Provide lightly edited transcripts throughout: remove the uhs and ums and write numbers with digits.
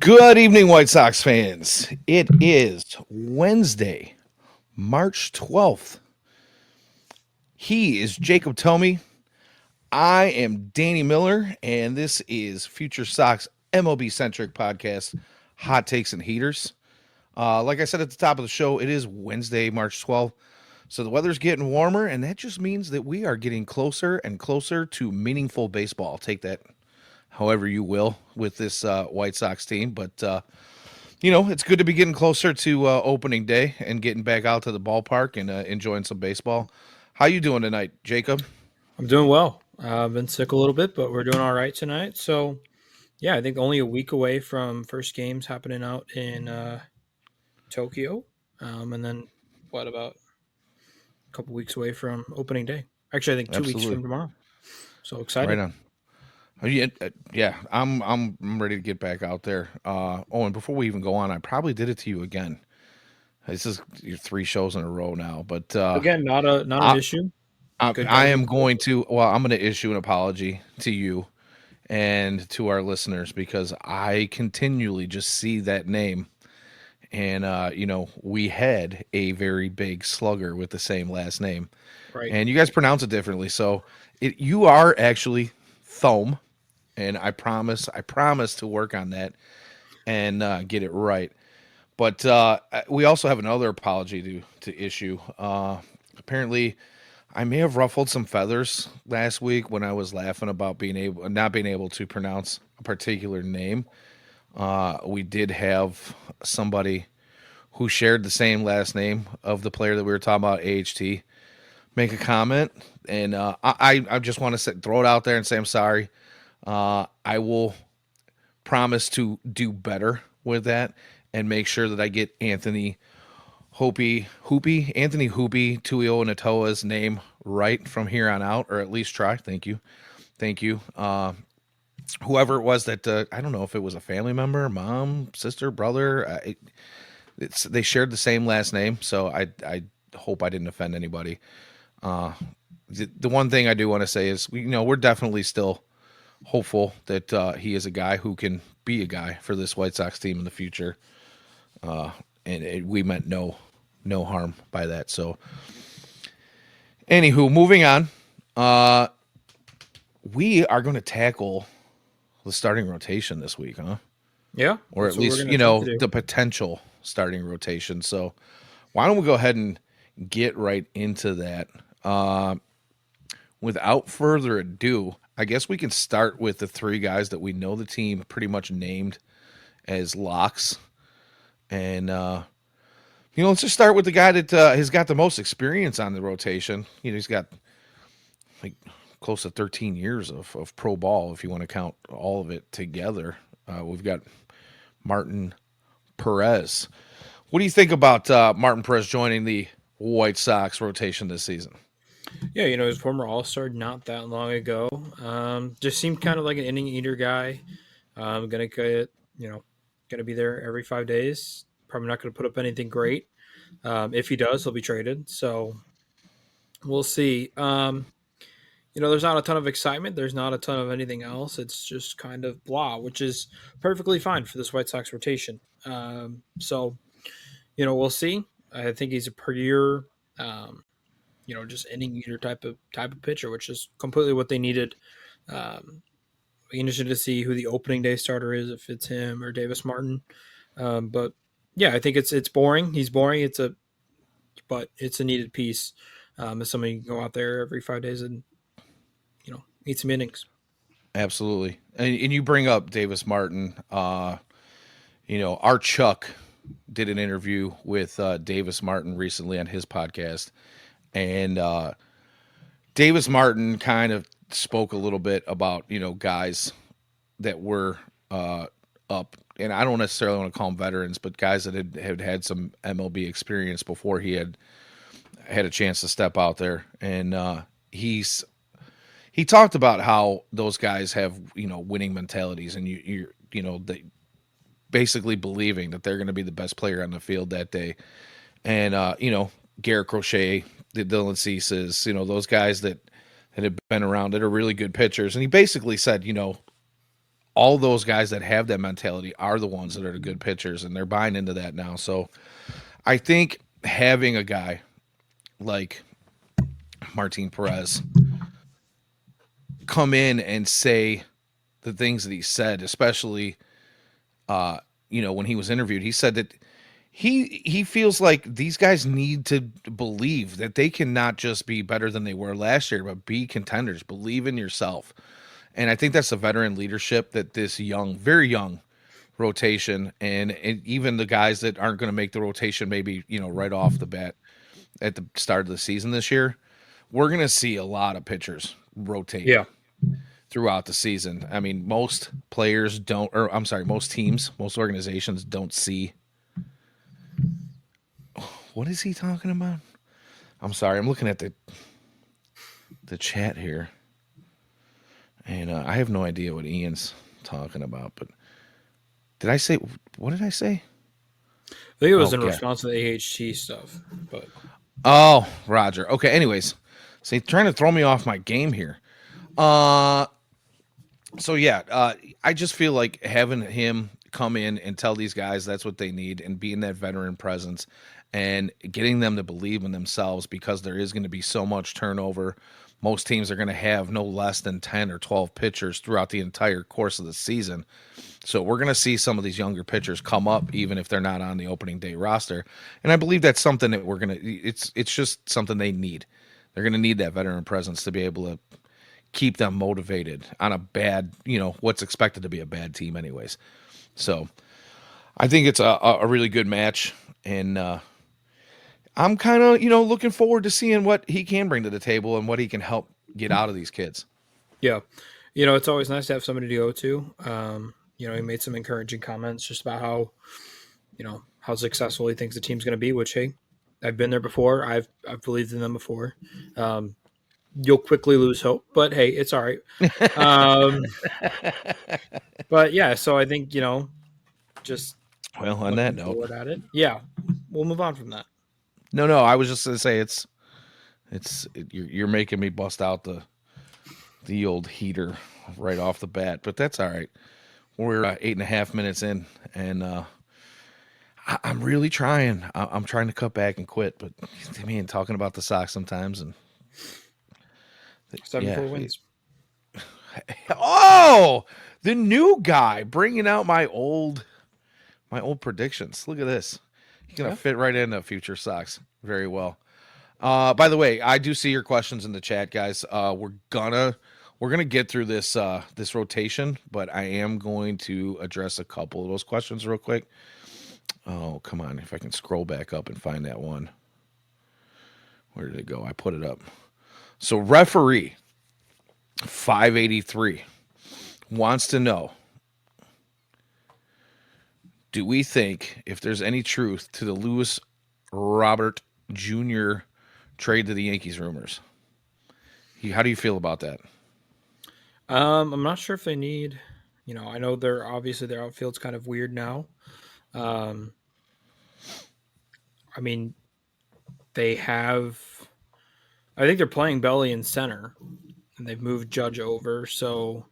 Good evening, White Sox fans. It is Wednesday, March 12th. He is Jacob Thome. I am Danny Miller, and this is FutureSox MLB-centric podcast, Hot Takes and Heaters. Like I said at the top of the show, it is Wednesday, March 12th. So the weather's getting warmer, and that just means that we are getting closer and closer to meaningful baseball. Take that however you will with this White Sox team. But, it's good to be getting closer to opening day and getting back out to the ballpark and enjoying some baseball. How you doing tonight, Jacob? I'm doing well. I've been sick a little bit, but we're doing all right tonight. So, yeah, I think only a week away from first games happening out in Tokyo. And then, what, about a couple weeks away from opening day? Actually, I think 2 weeks Absolutely. from tomorrow. So Right excited. on. Yeah, I'm ready to get back out there. And before we even go on, I probably did it to you again. This is your 3 shows in a row now, but Again, not an I, issue. Good I job. am going to. Well, I'm going to issue an apology to you and to our listeners because I continually just see that name. And, we had a very big slugger with the same last name. Right. And you guys pronounce it differently. So you are actually Thome. And I promise to work on that and get it right. But we also have another apology to issue. Apparently, I may have ruffled some feathers last week when I was laughing about not being able to pronounce a particular name. We did have somebody who shared the same last name of the player that we were talking about, AHT, make a comment, and I just want to throw it out there and say I'm sorry. I will promise to do better with that and make sure that I get Anthony Anthony Hoopy Tuio Natoa's name right from here on out, or at least try. Thank you. Whoever it was that I don't know if it was a family member, mom, sister, brother. They shared the same last name, so I hope I didn't offend anybody. The one thing I do want to say is we're definitely still hopeful that he is a guy who can be a guy for this White Sox team in the future. We meant no harm by that. So, anywho, moving on. We are going to tackle the starting rotation this week, huh? Yeah, Or that's at what we're least, going to attempt to do. the potential starting rotation. So, why don't we go ahead and get right into that? Without further ado, I guess we can start with the 3 guys that we know the team pretty much named as locks. And, let's just start with the guy that has got the most experience on the rotation. He's got like close to 13 years of pro ball, if you want to count all of it together. We've got Martin Perez. What do you think about Martin Perez joining the White Sox rotation this season? Yeah, his former All-Star not that long ago. Just seemed kind of like an inning eater guy. Gonna get, gonna be there every 5 days. Probably not gonna put up anything great. If he does, he'll be traded. So we'll see. There's not a ton of excitement. There's not a ton of anything else. It's just kind of blah, which is perfectly fine for this White Sox rotation. So we'll see. I think he's a pure, just inning eater type of pitcher, which is completely what they needed. Be interested to see who the opening day starter is, if it's him or Davis Martin. But yeah, I think it's boring. He's boring. But it's a needed piece. As somebody can go out there every 5 days and eat some innings. Absolutely. And you bring up Davis Martin. Our Chuck did an interview with Davis Martin recently on his podcast. And Davis Martin kind of spoke a little bit about, guys that were up. And I don't necessarily want to call them veterans, but guys that had some MLB experience before he had a chance to step out there. And he talked about how those guys have, winning mentalities, and they basically believing that they're going to be the best player on the field that day. And Garrett Crochet, the Dylan Ceases, those guys that have been around that are really good pitchers. And he basically said, all those guys that have that mentality are the ones that are the good pitchers, and they're buying into that now. So I think having a guy like Martin Perez come in and say the things that he said, especially when he was interviewed, he said that he feels like these guys need to believe that they cannot just be better than they were last year, but be contenders. Believe in yourself. And I think that's the veteran leadership that this young, very young rotation, and even the guys that aren't going to make the rotation, maybe, right off the bat at the start of the season this year, we're going to see a lot of pitchers rotate Yeah. throughout the season. I mean, most players don't, or I'm sorry, most teams, most organizations don't see. What is he talking about? I'm sorry, I'm looking at the chat here, and I have no idea what Ian's talking about. But did I say what did I say? I think it was in Okay. response to the AHT stuff, but Oh, Roger. Okay. Anyways, see, trying to throw me off my game here. Uh, so yeah, I just feel like having him come in and tell these guys that's what they need, and being that veteran presence, and getting them to believe in themselves, because there is going to be so much turnover. Most teams are going to have no less than 10 or 12 pitchers throughout the entire course of the season. So we're going to see some of these younger pitchers come up, even if they're not on the opening day roster. And I believe that's something that we're going to, it's just something they need. They're going to need that veteran presence to be able to keep them motivated on a bad, what's expected to be a bad team anyways. So I think it's a really good match. And I'm kind of, looking forward to seeing what he can bring to the table and what he can help get out of these kids. yeah, it's always nice to have somebody to go to. He made some encouraging comments just about how successful he thinks the team's going to be. Which, hey, I've been there before. I've believed in them before. You'll quickly lose hope, but hey, it's all right. Um, but yeah, so I think just Well, on that looking note, forward at it. Yeah, we'll move on from that. no, I was just going to say you're making me bust out the old heater right off the bat, but that's all right. We're 8.5 minutes in, and I'm really trying. I'm trying to cut back and quit, but I mean, talking about the Sox sometimes, and 7-4 yeah. wins. Oh, the new guy bringing out my old predictions. Look at this. He's gonna Yeah. fit right into Future Sox very well. By the way, I do see your questions in the chat, guys. We're gonna get through this rotation, but I am going to address a couple of those questions real quick. Oh, come on. If I can scroll back up and find that one. Where did it go? I put it up. So referee 583 wants to know, do we think if there's any truth to the Lewis Robert Jr. trade to the Yankees rumors? How do you feel about that? I'm not sure if they need. I know they're obviously their outfield's kind of weird now. Um, I mean, they have. I think they're playing Belly in center, and they've moved Judge over. So,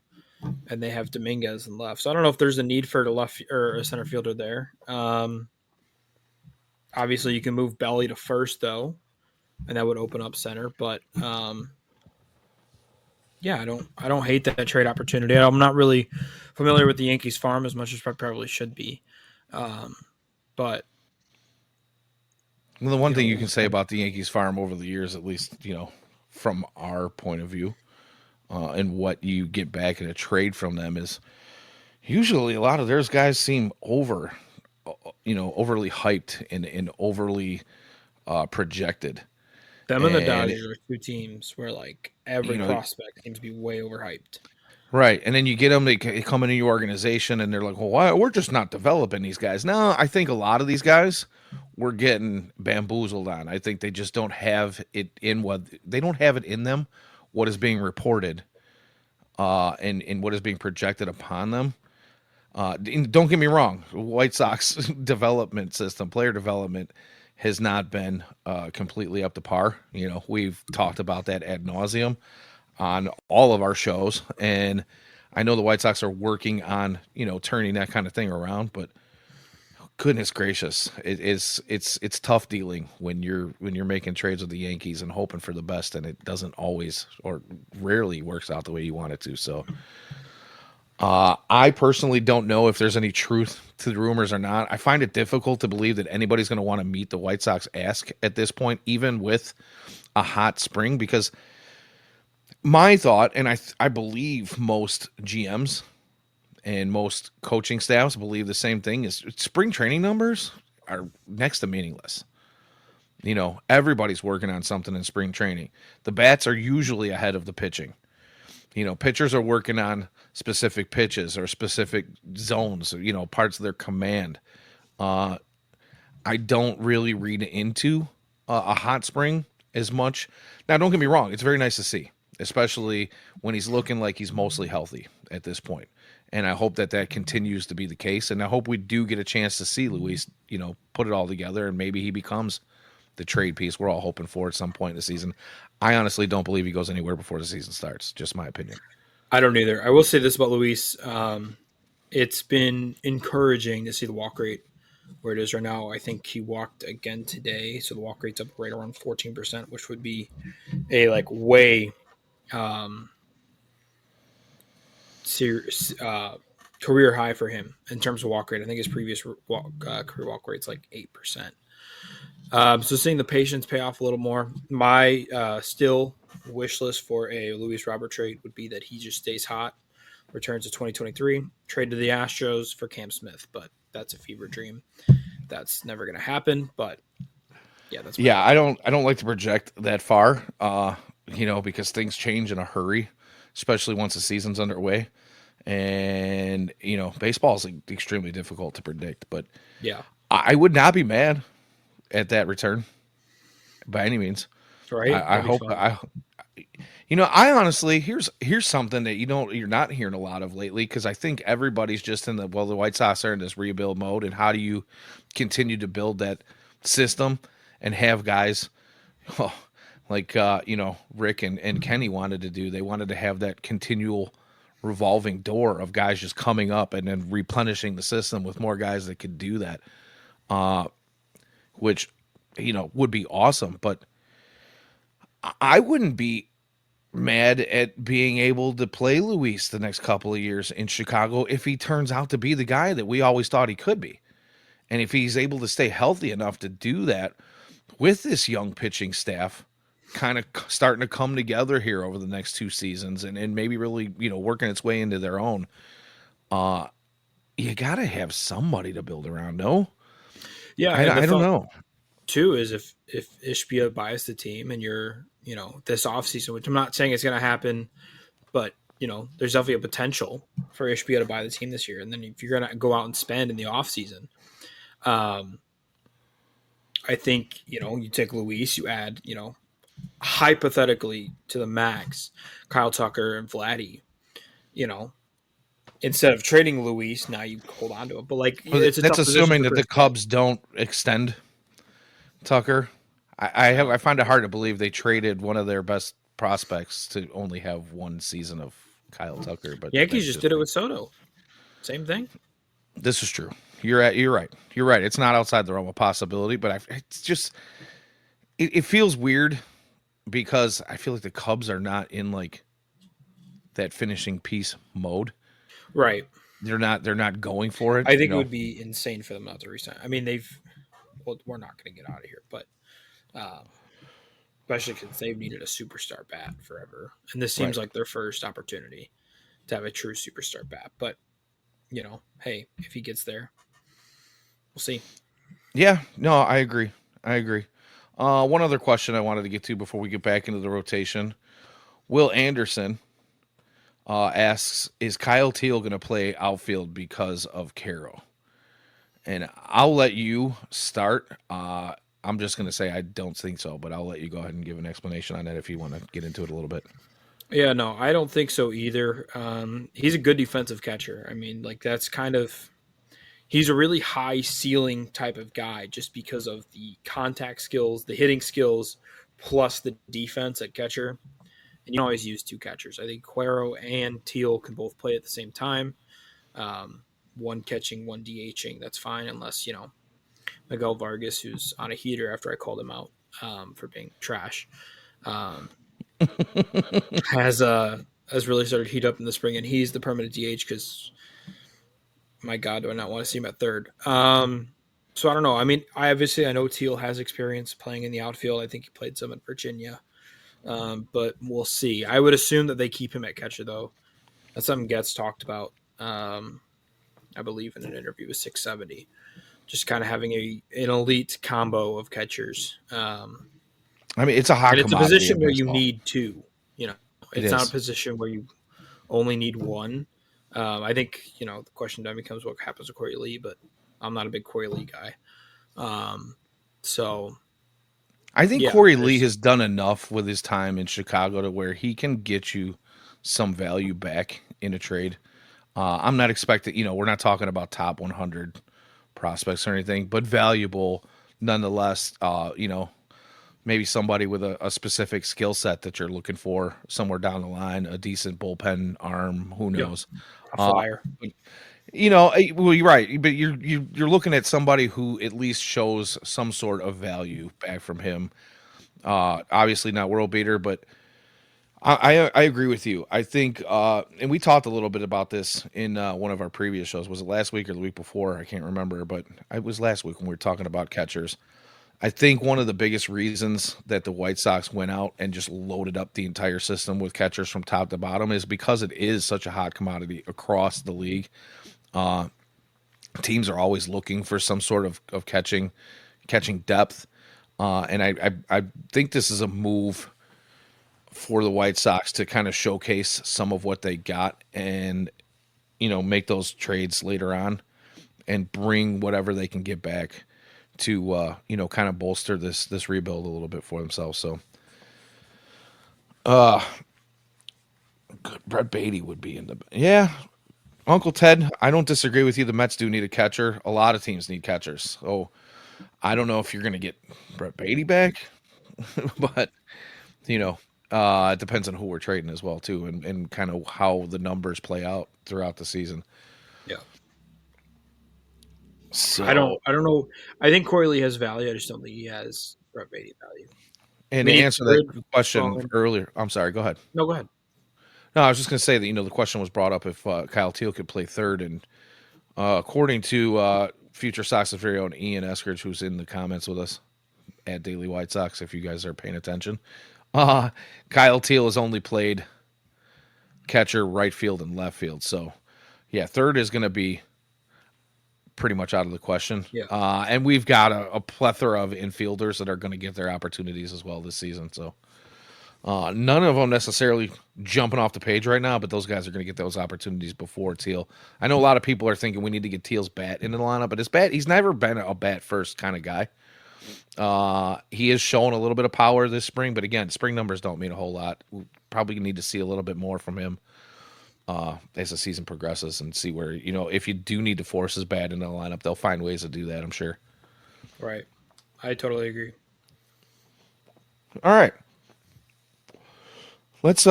and they have Dominguez in left. So I don't know if there's a need for a left or a center fielder there. Obviously, you can move Belly to first though, and that would open up center. But yeah, I don't hate that trade opportunity. I'm not really familiar with the Yankees farm as much as I probably should be. But Well, the one you thing you know, can say about the Yankees farm over the years, at least, from our point of view, and what you get back in a trade from them, is usually a lot of theirs guys seem overly hyped and overly projected. them and the And, Dodgers are two teams where like every you know, prospect seems to be way overhyped. right. And then you get them, they come into your organization and they're like, well, why? We're just not developing these guys. No, I think a lot of these guys we're getting bamboozled on. I think they just don't have it in they don't have it in them, what is being reported, and what is being projected upon them. And don't get me wrong, White Sox development system, player development, has not been completely up to par. We've talked about that ad nauseum on all of our shows, and I know the White Sox are working on turning that kind of thing around, but goodness gracious, it's tough dealing when you're making trades with the Yankees and hoping for the best, and it doesn't always or rarely works out the way you want it to. So I personally don't know if there's any truth to the rumors or not. I find it difficult to believe that anybody's going to want to meet the White Sox ask at this point, even with a hot spring, because my thought, and I believe most GMs and most coaching staffs believe the same thing, is spring training numbers are next to meaningless. Everybody's working on something in spring training. The bats are usually ahead of the pitching. Pitchers are working on specific pitches or specific zones, parts of their command. I don't really read into a hot spring as much. Now, don't get me wrong; it's very nice to see, especially when he's looking like he's mostly healthy at this point. And I hope that that continues to be the case. And I hope we do get a chance to see Luis, put it all together, and maybe he becomes the trade piece we're all hoping for at some point in the season. I honestly don't believe he goes anywhere before the season starts. Just my opinion. I don't either. I will say this about Luis. It's been encouraging to see the walk rate where it is right now. I think he walked again today, so the walk rate's up right around 14%, which would be a way um, serious career high for him in terms of walk rate. I think his previous career walk rate's like 8%. So seeing the patience pay off a little more. My still wish list for a Luis Robert trade would be that he just stays hot, returns to 2023, trade to the Astros for Cam Smith, but that's a fever dream. That's never going to happen. But yeah, that's my Yeah, thought. I don't like to project that far, because things change in a hurry, especially once the season's underway. And baseball is extremely difficult to predict. But Yeah, I would not be mad at that return by any means. right. I That'd be hope fun. I honestly, here's something that you're not hearing a lot of lately, because I think everybody's just in the White Sox are in this rebuild mode, and how do you continue to build that system and have guys oh, like Rick and Kenny wanted to do. They wanted to have that continual revolving door of guys just coming up and then replenishing the system with more guys that could do that, which would be awesome. But I wouldn't be mad at being able to play Luis the next couple of years in Chicago if he turns out to be the guy that we always thought he could be. And if he's able to stay healthy enough to do that with this young pitching staff kind of starting to come together here over the next two seasons, and maybe really, working its way into their own, you got to have somebody to build around. No, Yeah, and the I don't thought know. too is if Ishbia buys the team and you're this offseason, which I'm not saying it's going to happen, but there's definitely a potential for Ishbia to buy the team this year. And then if you're going to go out and spend in the offseason, um, I think you take Luis, you add hypothetically to the max Kyle Tucker and Vladdy, you know, instead of trading Luis, now you hold on to it. But But it's a that's tough position assuming for that the Chris Sale. Cubs don't extend Tucker. I find it hard to believe they traded one of their best prospects to only have one season of Kyle Tucker, but Yankees that's just just did it me. with Soto. Same thing. This is true. You're right. You're right. It's not outside the realm of possibility, but it's just it feels weird because I feel like the Cubs are not in like that finishing piece mode. Right. They're not going for it, I think it would be insane for them not to resign. I mean, well, we're not going to get out of here, but um, especially because they've needed a superstar bat forever, and this seems Right. like their first opportunity to have a true superstar bat. But hey, if he gets there, we'll see. Yeah, no, I agree. I agree. One other question I wanted to get to before we get back into the rotation. Will Anderson asks, "Is Kyle Teal going to play outfield because of Caro?" And I'll let you start. I'm just going to say I don't think so, but I'll let you go ahead and give an explanation on that if you want to get into it a little bit. Yeah, no, I don't think so either. He's a good defensive catcher. I mean, that's kind of he's a really high ceiling type of guy just because of the contact skills, the hitting skills, plus the defense at catcher. and you can always use two catchers. I think Cuero and Teal can both play at the same time. One catching, one DHing. That's fine, unless Miguel Vargas, who's on a heater after I called him out for being trash, um, has has really started to heat up in the spring, and he's the permanent DH because my God, do I not want to see him at third. So I don't know. I mean, I know Teal has experience playing in the outfield. I think he played some in Virginia, but we'll see. I would assume that they keep him at catcher though. That's something Getz talked about. I believe in an interview with 670, just kind of having an elite combo of catchers. I mean, it's a hot And it's a commodity position in where you baseball. need two. You know, It it's not a is. position where you only need one. I think the question then becomes what happens to Corey Lee, but I'm not a big Corey Lee guy. Um, so I think yeah, Corey Lee there's has done enough with his time in Chicago to where he can get you some value back in a trade. I'm not expecting, we're not talking about top 100 prospects or anything, but valuable nonetheless. Maybe somebody with a specific skill set that you're looking for somewhere down the line, a decent bullpen arm, who knows. a Uh, flyer. well, you're right, but you're looking at somebody who at least shows some sort of value back from him. Obviously not world beater, but I agree with you. I think, and we talked a little bit about this in one of our previous shows. Was it last week or the week before? I can't remember, but it was last week when we were talking about catchers. I think one of the biggest reasons that the White Sox went out and just loaded up the entire system with catchers from top to bottom is because it is such a hot commodity across the league. Teams are always looking for some sort of catching depth, and I think this is a move for the White Sox to kind of showcase some of what they got and make those trades later on and bring whatever they can get back to kind of bolster this rebuild a little bit for themselves. So Brett Beatty would be in the Uncle Ted. I don't disagree with you. The Mets do need a catcher. A lot of teams need catchers. So I don't know if you're going to get Brett Beatty back, but it depends on who we're trading as well too, and kind of how the numbers play out throughout the season. Yeah, So, I don't know. I think Corey Lee has value. I just don't think he has Brett Beatty value. I and to mean, he's answer that good, question strong. earlier, I'm sorry. Go ahead. No, go ahead. No, I was just going to say that the question was brought up if Kyle Teal could play third, and according to Future Sox of very own Ian Eskridge, who's in the comments with us at Daily White Sox, if you guys are paying attention, Kyle Teal has only played catcher, right field, and left field. So, yeah, third is going to be pretty much out of the question. Yeah, And we've got a plethora of infielders that are going to get their opportunities as well this season. So, none of them necessarily jumping off the page right now, but those guys are going to get those opportunities before Teal. I know a lot of people are thinking we need to get Teal's bat into the lineup, but his bat, he's never been a bat first kind of guy. He is showing a little bit of power this spring, but again, spring numbers don't mean a whole lot. We probably need to see a little bit more from him as the season progresses and see where, if you do need to force his bat into the lineup, they'll find ways to do that, I'm sure. right. I totally agree. All right. Let's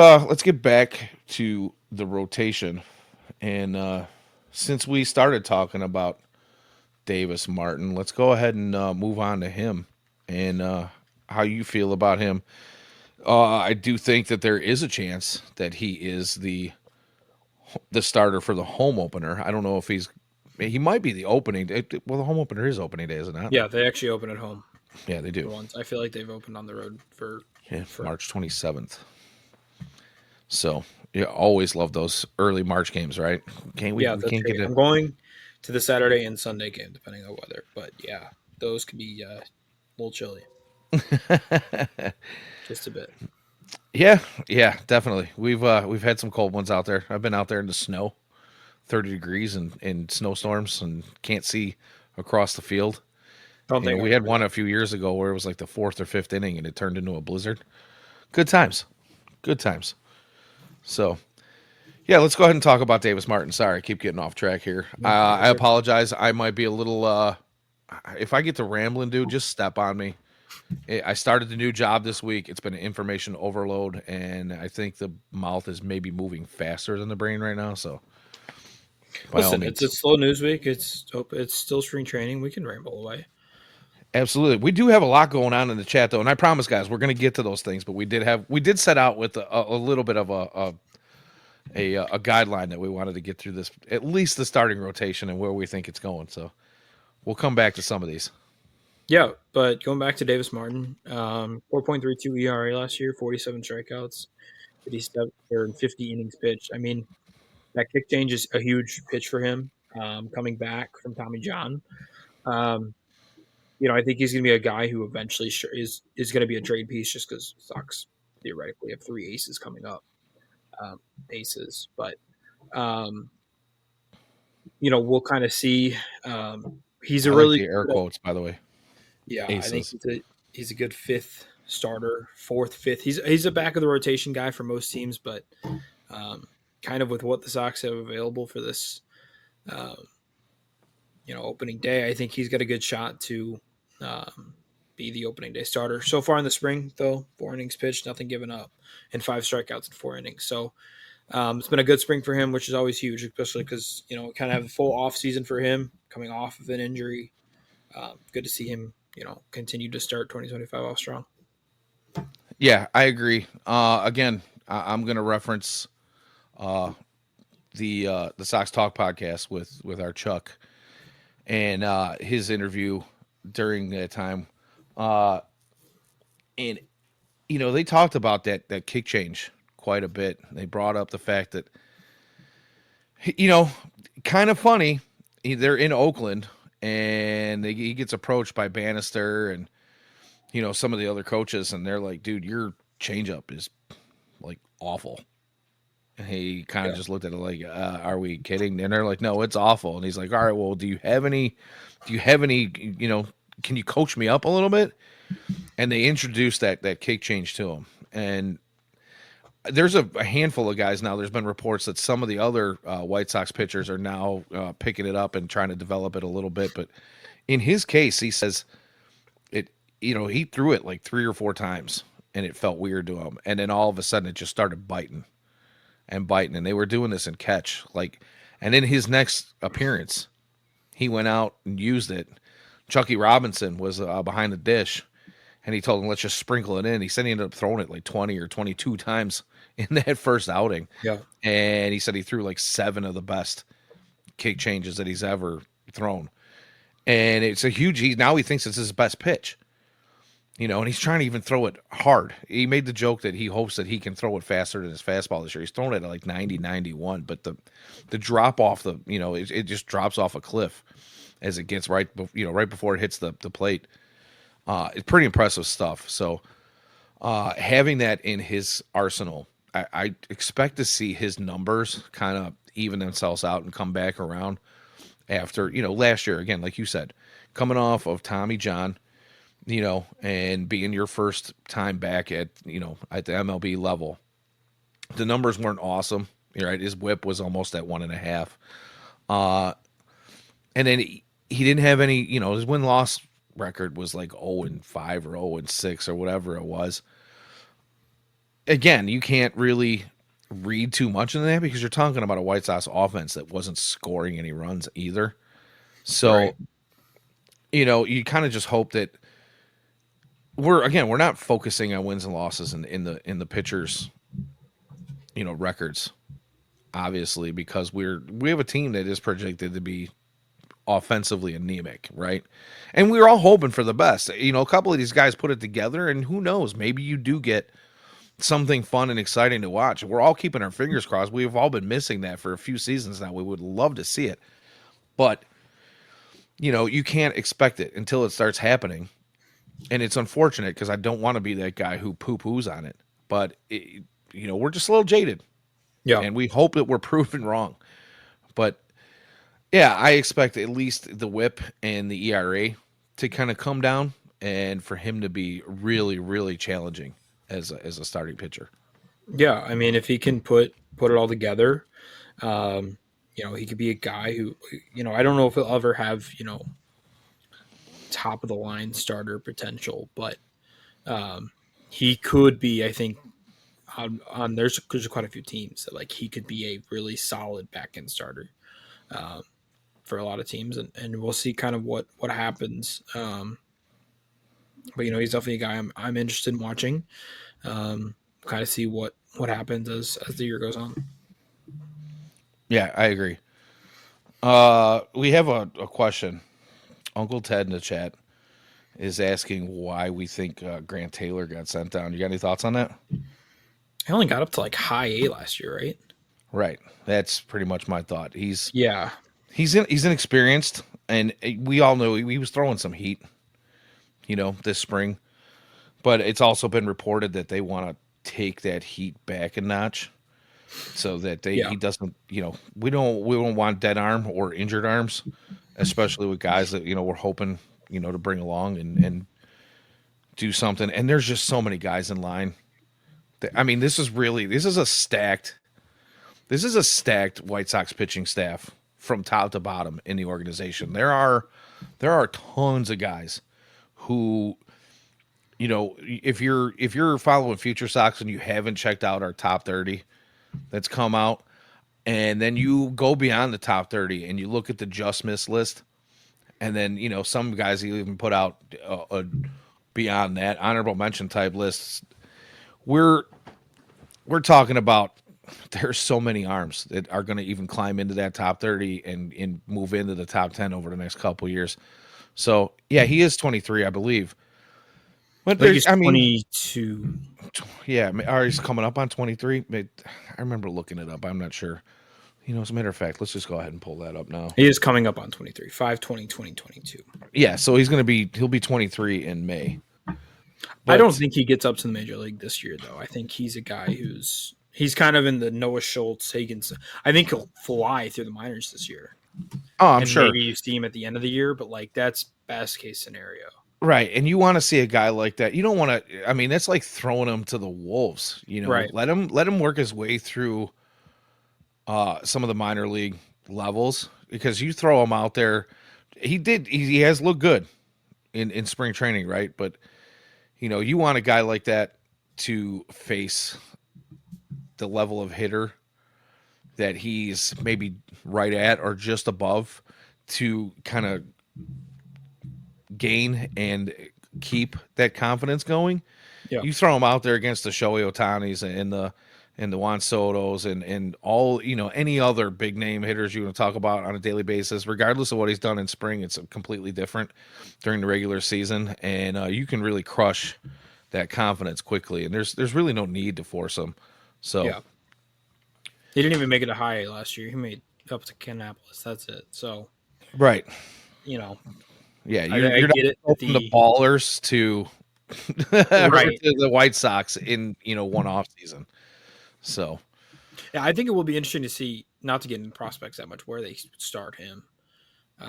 get back to the rotation. And since we started talking about Davis Martin, let's go ahead and move on to him and how you feel about him. I do think that there is a chance that he is the starter for the home opener. I don't know if he might be the opening day. Well, the home opener is opening day, is it not? Yeah, they actually open at home Yeah, they do. for once. I feel like they've opened on the road for March 27th. So yeah, always love those early March games, right? Can't we? Yeah, We that's can't great. get I'm it. going to the Saturday and Sunday game, depending on weather. But yeah, those could be a little chilly, just a bit. Yeah, definitely. We've had some cold ones out there. I've been out there in the snow, 30 degrees and in snowstorms, and can't see across the field. Don't think I We had remember one that. a few years ago where it was like the fourth or fifth inning, and it turned into a blizzard. Good times, good times. So yeah, let's go ahead and talk about Davis Martin. Sorry, I keep getting off track here. No, I you're fine. apologize. I might be a little. If I get to rambling, dude, just step on me. I started the new job this week. It's been an information overload, and I think the mouth is maybe moving faster than the brain right now. So, by all Listen, it's a means, slow news week. It's still spring training. We can ramble away. absolutely. We do have a lot going on in the chat, though, and I promise, guys, we're going to get to those things. But we did set out with a little bit of a guideline that we wanted to get through this, at least the starting rotation and where we think it's going. So, we'll come back to some of these. Yeah, but going back to Davis Martin, 4.32 ERA last year, 47 strikeouts, 57 or 50 innings pitched. I mean, that kick change is a huge pitch for him. Coming back from Tommy John, um, I think he's going to be a guy who eventually is going to be a trade piece just because Sox theoretically have three aces coming up, um, aces. But um, we'll kind of see. He's I a like really the air good, quotes, by the way. yeah. I think Aces. he's a good fifth starter, fourth, fifth. He's a back of the rotation guy for most teams, but um, kind of with what the Sox have available for this, um, opening day, I think he's got a good shot to um, be the opening day starter. So far in the spring, though, 4 innings pitched, nothing given up, and 5 strikeouts in 4 innings. So it's been a good spring for him, which is always huge, especially because kind of have a full off season for him coming off of an injury. Good to see him, continue to start 2025 off strong. Yeah, I agree. Again, I'm going to reference uh, the Sox Talk podcast with our Chuck and his interview during that time, uh, and they talked about that kick change quite a bit. They brought up the fact that you know, kind of funny. They're in Oakland, and he gets approached by Bannister and some of the other coaches, and they're like, "Dude, your changeup is like awful." And he kind of Yeah. just looked at it like, "Are we kidding?" And they're like, "No, it's awful." And he's like, "All right, well, do you have any? Do you have any? Can you coach me up a little bit?" And they introduced that kick change to him, and there's a handful of guys now. There's been reports that some of the other White Sox pitchers are now picking it up and trying to develop it a little bit. But in his case, he says it. He threw it like 3 or 4 times, and it felt weird to him. And then all of a sudden, it just started biting and biting. And they were doing this in catch, like. And in his next appearance, he went out and used it. Chucky Robinson was behind the dish, and he told him, "Let's just sprinkle it in." He said he ended up throwing it like 20 or 22 times in that first outing, Yeah. and he said he threw like 7 of the best kick changes that he's ever thrown. And it's a huge. He thinks it's his best pitch, and he's trying to even throw it hard. He made the joke that he hopes that he can throw it faster than his fastball this year. He's throwing it at like 90, 91, but the drop off it just drops off a cliff as it gets right before it hits the plate. It's pretty impressive stuff. So having that in his arsenal, I expect to see his numbers kind of even themselves out and come back around after last year again, like you said, coming off of Tommy John, and being your first time back at the MLB level. The numbers weren't awesome. You're right. His whip was almost at 1.5. And then he didn't have any, his win loss record was like 0-5 or 0-6 or whatever it was. Again, you can't really read too much into that because you're talking about a White Sox offense that wasn't scoring any runs either. Right. So, you kind of just hope that we're not focusing on wins and losses in the pitchers, records, obviously, because we have a team that is projected to be offensively anemic, right? And we were all hoping for the best. A couple of these guys put it together, and who knows, maybe you do get something fun and exciting to watch. We're all keeping our fingers crossed. We've all been missing that for a few seasons now. We would love to see it. But, you can't expect it until it starts happening. And it's unfortunate because I don't want to be that guy who poo-poos on it. But, we're just a little jaded. Yeah. And we hope that we're proven wrong. But, yeah, I expect at least the whip and the ERA to kind of come down and for him to be really, really challenging as a starting pitcher. Yeah. I mean, if he can put it all together, he could be a guy who, I don't know if he'll ever have, top of the line starter potential, but um, he could be. I think there's quite a few teams that like he could be a really solid back end starter um, for a lot of teams, and we'll see kind of what happens. But he's definitely a guy I'm interested in watching. Kind of see what happens as the year goes on. Yeah, I agree. We have a question. Uncle Ted in the chat is asking why we think Grant Taylor got sent down. You got any thoughts on that? He only got up to like high A last year, right? Right. That's pretty much my thought. He's Yeah, he's inexperienced, and we all know he was throwing some heat, this spring. But it's also been reported that they want to take that heat back a notch, so that yeah, he doesn't. We don't want dead arm or injured arms, especially with guys that we're hoping to bring along and do something. And there's just so many guys in line. I mean, this is a stacked White Sox pitching staff from top to bottom in the organization. There are tons of guys who, if you're following Future Sox and you haven't checked out our top 30 that's come out, and then you go beyond the top 30 and you look at the just miss list, and then some guys even put out beyond that honorable mention type lists. We're talking about there's so many arms that are going to even climb into that top 30 and move into the top 10 over the next couple of years. So yeah, he is 23, I believe. But I think there's, he's I mean, 22. yeah, or he's coming up on 23. I remember looking it up. I'm not sure. As a matter of fact, let's just go ahead and pull that up now. He is coming up on 23, 5/20/2022. Yeah, so he'll be 23 in May. I don't But think he gets up to the major league this year, though. I think he's a guy he's kind of in the Noah Schultz, Higgins. I think he'll fly through the minors this year, I'm and sure. maybe you see him at the end of the year. But like that's best case scenario. Right, and you want to see a guy like that. You don't want to. I mean, that's like throwing him to the wolves. Right. Let him work his way through some of the minor league levels, because you throw him out there. He has looked good in spring training, right? But you want a guy like that to face the level of hitter that he's maybe right at or just above, to kind of gain and keep that confidence going. Yeah. You throw him out there against the Shohei Otanis and the Juan Soto's and all any other big name hitters you want to talk about on a daily basis, regardless of what he's done in spring, it's completely different during the regular season, and you can really crush that confidence quickly. And there's really no need to force him. So Yeah. He didn't even make it a high A last year. He made up to Kannapolis. That's it. So right, you know, yeah, I you're not get it. from the ballers to Right. to the White Sox in one off season. So Yeah, I think it will be interesting to see, not to get into prospects that much, where they start him.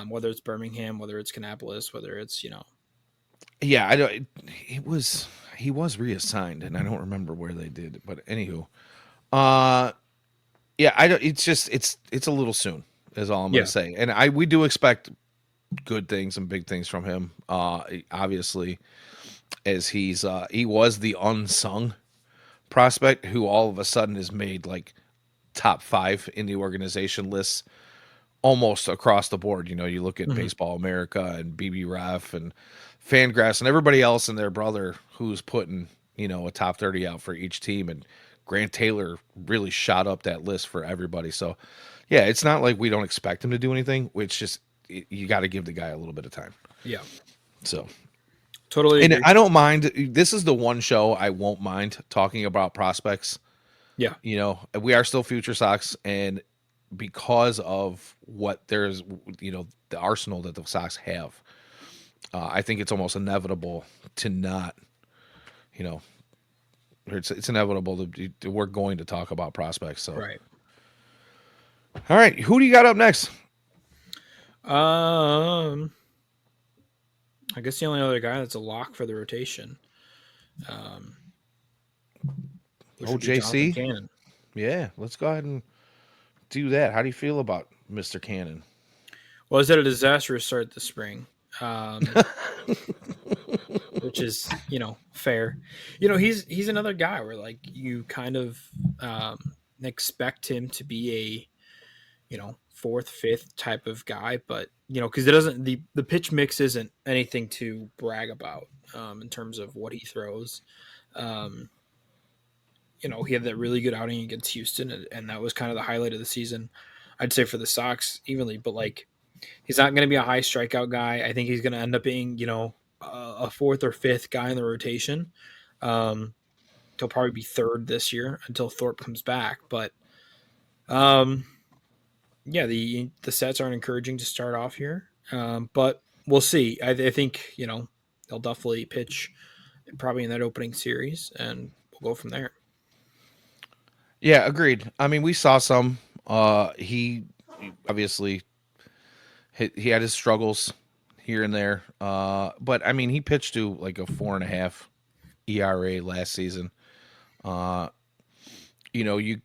Whether it's Birmingham, whether it's Kannapolis, whether it's yeah, I don't. He was reassigned, and I don't remember where they did. But anywho, uh, yeah, I don't. It's just it's a little soon, is all I'm going yeah, to say. And we do expect good things and big things from him. Obviously, as he was the unsung prospect who all of a sudden is made like top 5 in the organization lists almost across the board. You look at hmm Baseball America and BB and Fangraphs and everybody else and their brother who's putting, a top 30 out for each team. And Grant Taylor really shot up that list for everybody. So, yeah, it's not like we don't expect him to do anything. It's just you got to give the guy a little bit of time. yeah, So, totally and agree. I don't mind. This is the one show I won't mind talking about prospects. Yeah, We are still Future Sox, and because of what there's, the arsenal that the Sox have, I think it's almost inevitable to not, you know, it's inevitable we're going to talk about prospects. So, right. all right, who do you got up next? Um, I guess the only other guy that's a lock for the rotation, um, which would be Jonathan OJC. Cannon. Yeah, let's go ahead and do that. How do you feel about Mr. Cannon? Well, he's had a disastrous start this spring. Um, which is fair. He's another guy where like you kind of um, expect him to be a fourth, fifth type of guy, but because it doesn't the pitch mix isn't anything to brag about in terms of what he throws. Um, he had that really good outing against Houston, and that was kind of the highlight of the season. I'd say for the Sox evenly, but like he's not going to be a high strikeout guy. I think he's going to end up being a fourth or fifth guy in the rotation. Um, he'll probably be third this year until Thorpe comes back, but um, yeah, the sets aren't encouraging to start off here, but we'll see. I think they'll definitely pitch probably in that opening series, and we'll go from there. Yeah, agreed. I mean, we saw some. He obviously he had his struggles here and there. But I mean, he pitched to like a 4.5 ERA last season. Uh, you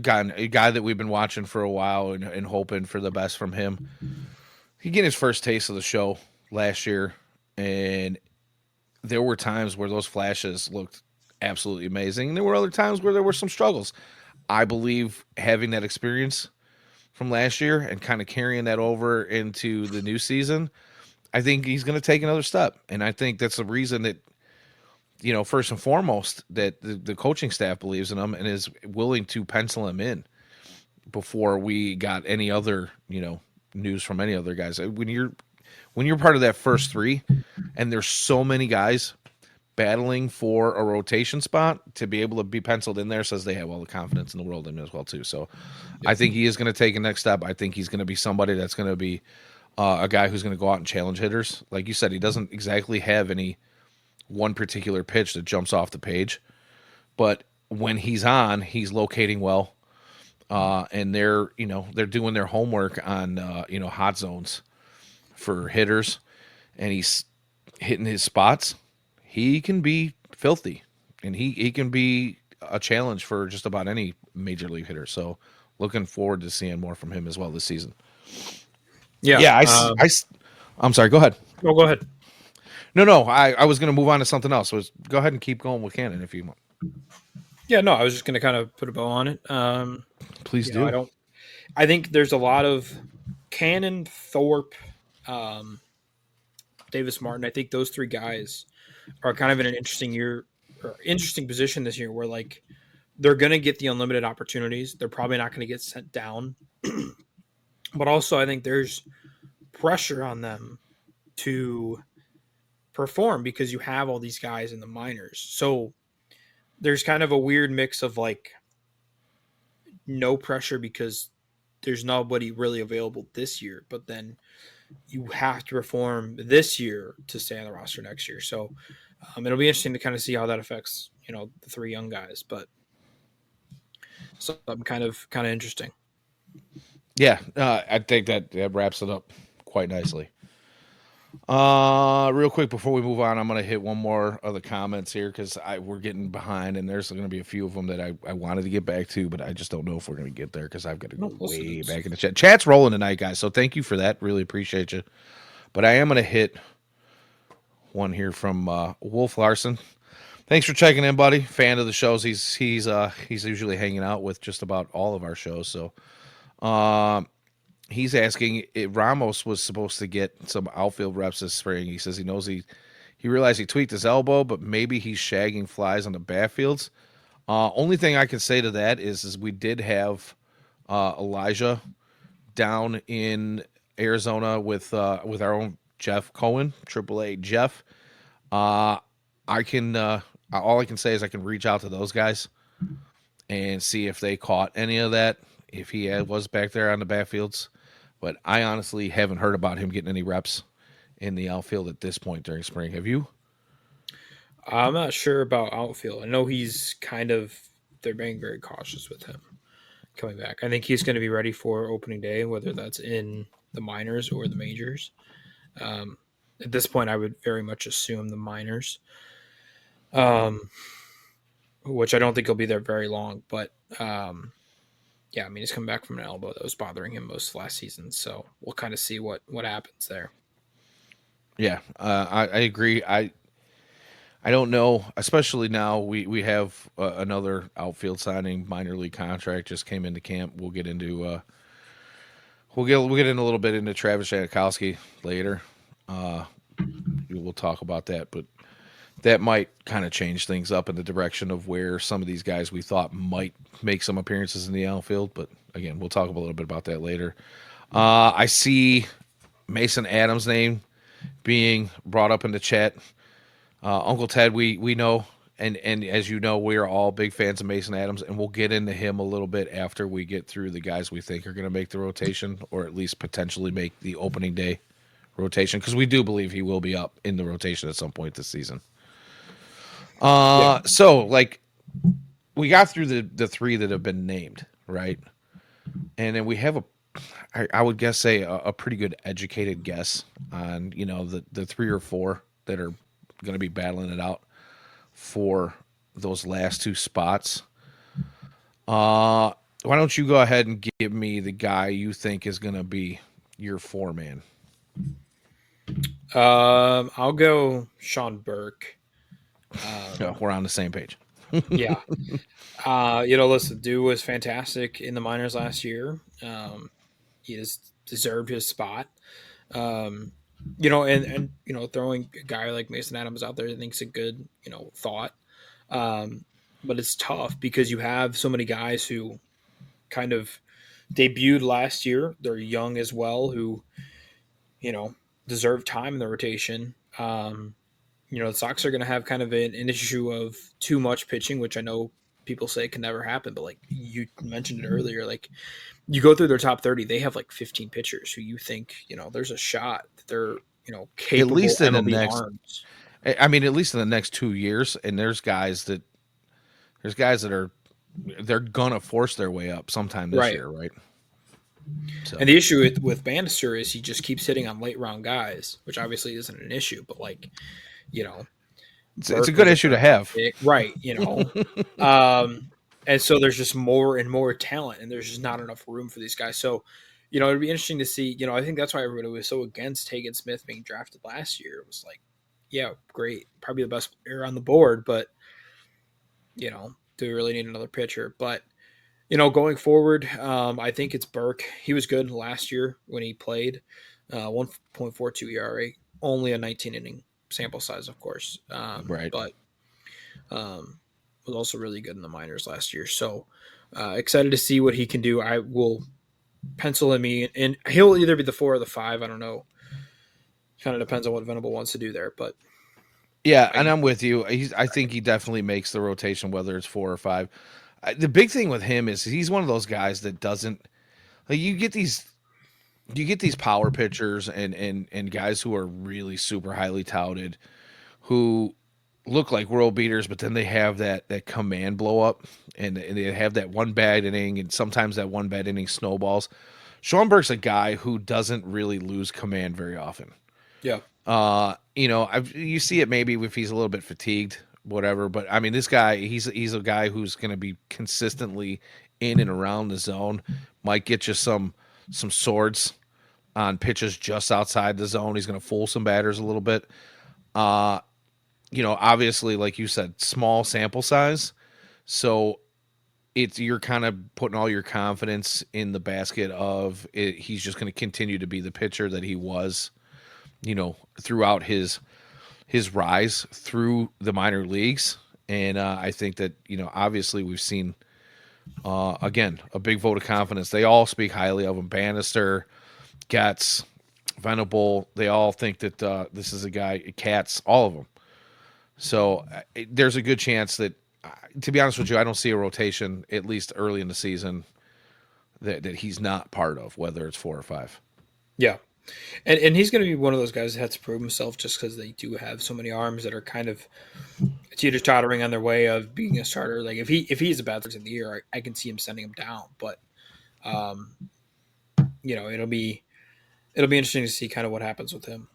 got a guy that we've been watching for a while and hoping for the best from him. He get his first taste of the show last year, and there were times where those flashes looked absolutely amazing. And there were other times where there were some struggles. I believe having that experience from last year and kind of carrying that over into the new season, I think he's going to take another step. And I think that's the reason that, first and foremost, that the coaching staff believes in him and is willing to pencil him in before we got any other, news from any other guys. When you're part of that first three and there's so many guys battling for a rotation spot, to be able to be penciled in there says they have all the confidence in the world in him as well too. So I Yep. think he is going to take a next step. I think he's going to be somebody that's going to be a guy who's going to go out and challenge hitters. Like you said, he doesn't exactly have any one particular pitch that jumps off the page, but when he's on, he's locating well. And they're doing their homework on hot zones for hitters, and he's hitting his spots. He can be filthy, and he can be a challenge for just about any major league hitter. So looking forward to seeing more from him as well this season. Yeah. Yeah, I'm sorry. Go ahead. No, go ahead. No. I was going to move on to something else. So go ahead and keep going with Cannon if you want. Yeah, no, I was just going to kind of put a bow on it. Please I do. don't. I think there's a lot of Cannon, Thorpe, um, Davis Martin. I think those three guys are kind of in an interesting position this year, where like they're going to get the unlimited opportunities. They're probably not going to get sent down, but also I think there's pressure on them to perform because you have all these guys in the minors. So there's kind of a weird mix of like no pressure because there's nobody really available this year, but then you have to perform this year to stay on the roster next year. So it'll be interesting to kind of see how that affects the three young guys, but something kind of interesting. Yeah, I think that wraps it up quite nicely. Real quick before we move on, I'm gonna hit one more of the comments here because we're getting behind, and there's gonna be a few of them that I wanted to get back to, but I just don't know if we're gonna get there because I've got to No, go listen, way back in the chat. Chat's rolling tonight, guys, so thank you for that. Really appreciate you. But I am gonna hit one here from Wolf Larson. Thanks for checking in, buddy. Fan of the shows. He's usually hanging out with just about all of our shows. So he's asking if Ramos was supposed to get some outfield reps this spring. He says he knows he realized he tweaked his elbow, but maybe he's shagging flies on the bat fields. Only thing I can say to that is we did have Elijah down in Arizona with our own Jeff Cohen, AAA Jeff. Uh, I can all I can say is I can reach out to those guys and see if they caught any of that, if he was back there on the bat fields. But I honestly haven't heard about him getting any reps in the outfield at this point during spring. Have you? I'm not sure about outfield. I know they're being very cautious with him coming back. I think he's going to be ready for opening day, whether that's in the minors or the majors. Um, at this point, I would very much assume the minors, um, which I don't think he'll be there very long. But yeah, I mean, he's come back from an elbow that was bothering him most last season, so we'll kind of see what happens there. Yeah, I agree. I don't know, especially now we have another outfield signing, minor league contract just came into camp. We'll get in a little bit into Travis Janikowski later. Uh, we'll talk about that, but that might kind of change things up in the direction of where some of these guys we thought might make some appearances in the outfield. But again, we'll talk a little bit about that later. I see Mason Adams' name being brought up in the chat. Uncle Ted, we know, and as you know, we are all big fans of Mason Adams, and we'll get into him a little bit after we get through the guys we think are going to make the rotation, or at least potentially make the opening day rotation, because we do believe he will be up in the rotation at some point this season. Yeah. So like we got through the three that have been named, right? And then we have I would guess say a pretty good educated guess on the three or four that are going to be battling it out for those last two spots. Why don't you go ahead and give me the guy you think is going to be your four man? I'll go Sean Burke. No, we're on the same page. Yeah. Listen, dude was fantastic in the minors last year. He just deserved his spot. Um, throwing a guy like Mason Adams out there, I think is a good, thought. But it's tough because you have so many guys who kind of debuted last year. They're young as well, who you know deserve time in the rotation. The Sox are going to have kind of an issue of too much pitching, which I know people say can never happen. But like you mentioned it earlier, like you go through their top 30, they have like 15 pitchers who you think there's a shot that they're At capable least in the MLB next, arms. I mean, at least in the next 2 years, and there's guys that are they're gonna force their way up sometime this Right. year, right? So And the issue with Bannister is he just keeps hitting on late round guys, which obviously isn't an issue, but like, you know, it's a Burke good was a issue to third round have. pick. Right, and so there's just more and more talent, and there's just not enough room for these guys. So, it'd be interesting to see. I think that's why everybody was so against Hagen Smith being drafted last year. It was like, yeah, great, probably the best player on the board, but do we really need another pitcher? But going forward, I think it's Burke. He was good last year when he played, 1.42 ERA, only a 19 inning sample size, of course, Right. but was also really good in the minors last year. So excited to see what he can do. I will pencil him in, and he'll either be the 4 or the 5. I don't know. Kind of depends on what Venable wants to do there, but Yeah, and I I'm with you. I think he definitely makes the rotation, whether it's 4 or 5. The big thing with him is he's one of those guys that doesn't like you get these power pitchers and guys who are really super highly touted who look like world beaters, but then they have that command blow up and they have that one bad inning, and sometimes that one bad inning snowballs. Schoenberg's a guy who doesn't really lose command very often. yeah, You see it maybe if he's a little bit fatigued, whatever. But I mean, this guy, he's a guy who's going to be consistently in and around the zone. Might get you some swords on pitches just outside the zone. He's going to fool some batters a little bit. Obviously, like you said, small sample size, so you're kind of putting all your confidence in the basket of it, he's just going to continue to be the pitcher that he was, throughout his rise through the minor leagues. And I think that, obviously we've seen, again, a big vote of confidence. They all speak highly of him. Bannister, Getz, Venable, they all think that this is a guy, Katz, all of them. So there's a good chance that, to be honest with you, I don't see a rotation, at least early in the season, that he's not part of, whether it's 4 or 5. yeah. And he's going to be one of those guys that has to prove himself just because they do have so many arms that are kind of teeter tottering on their way of being a starter. Like if he's a bad start in the year, I can see him sending him down. But um, it'll be interesting to see kind of what happens with him.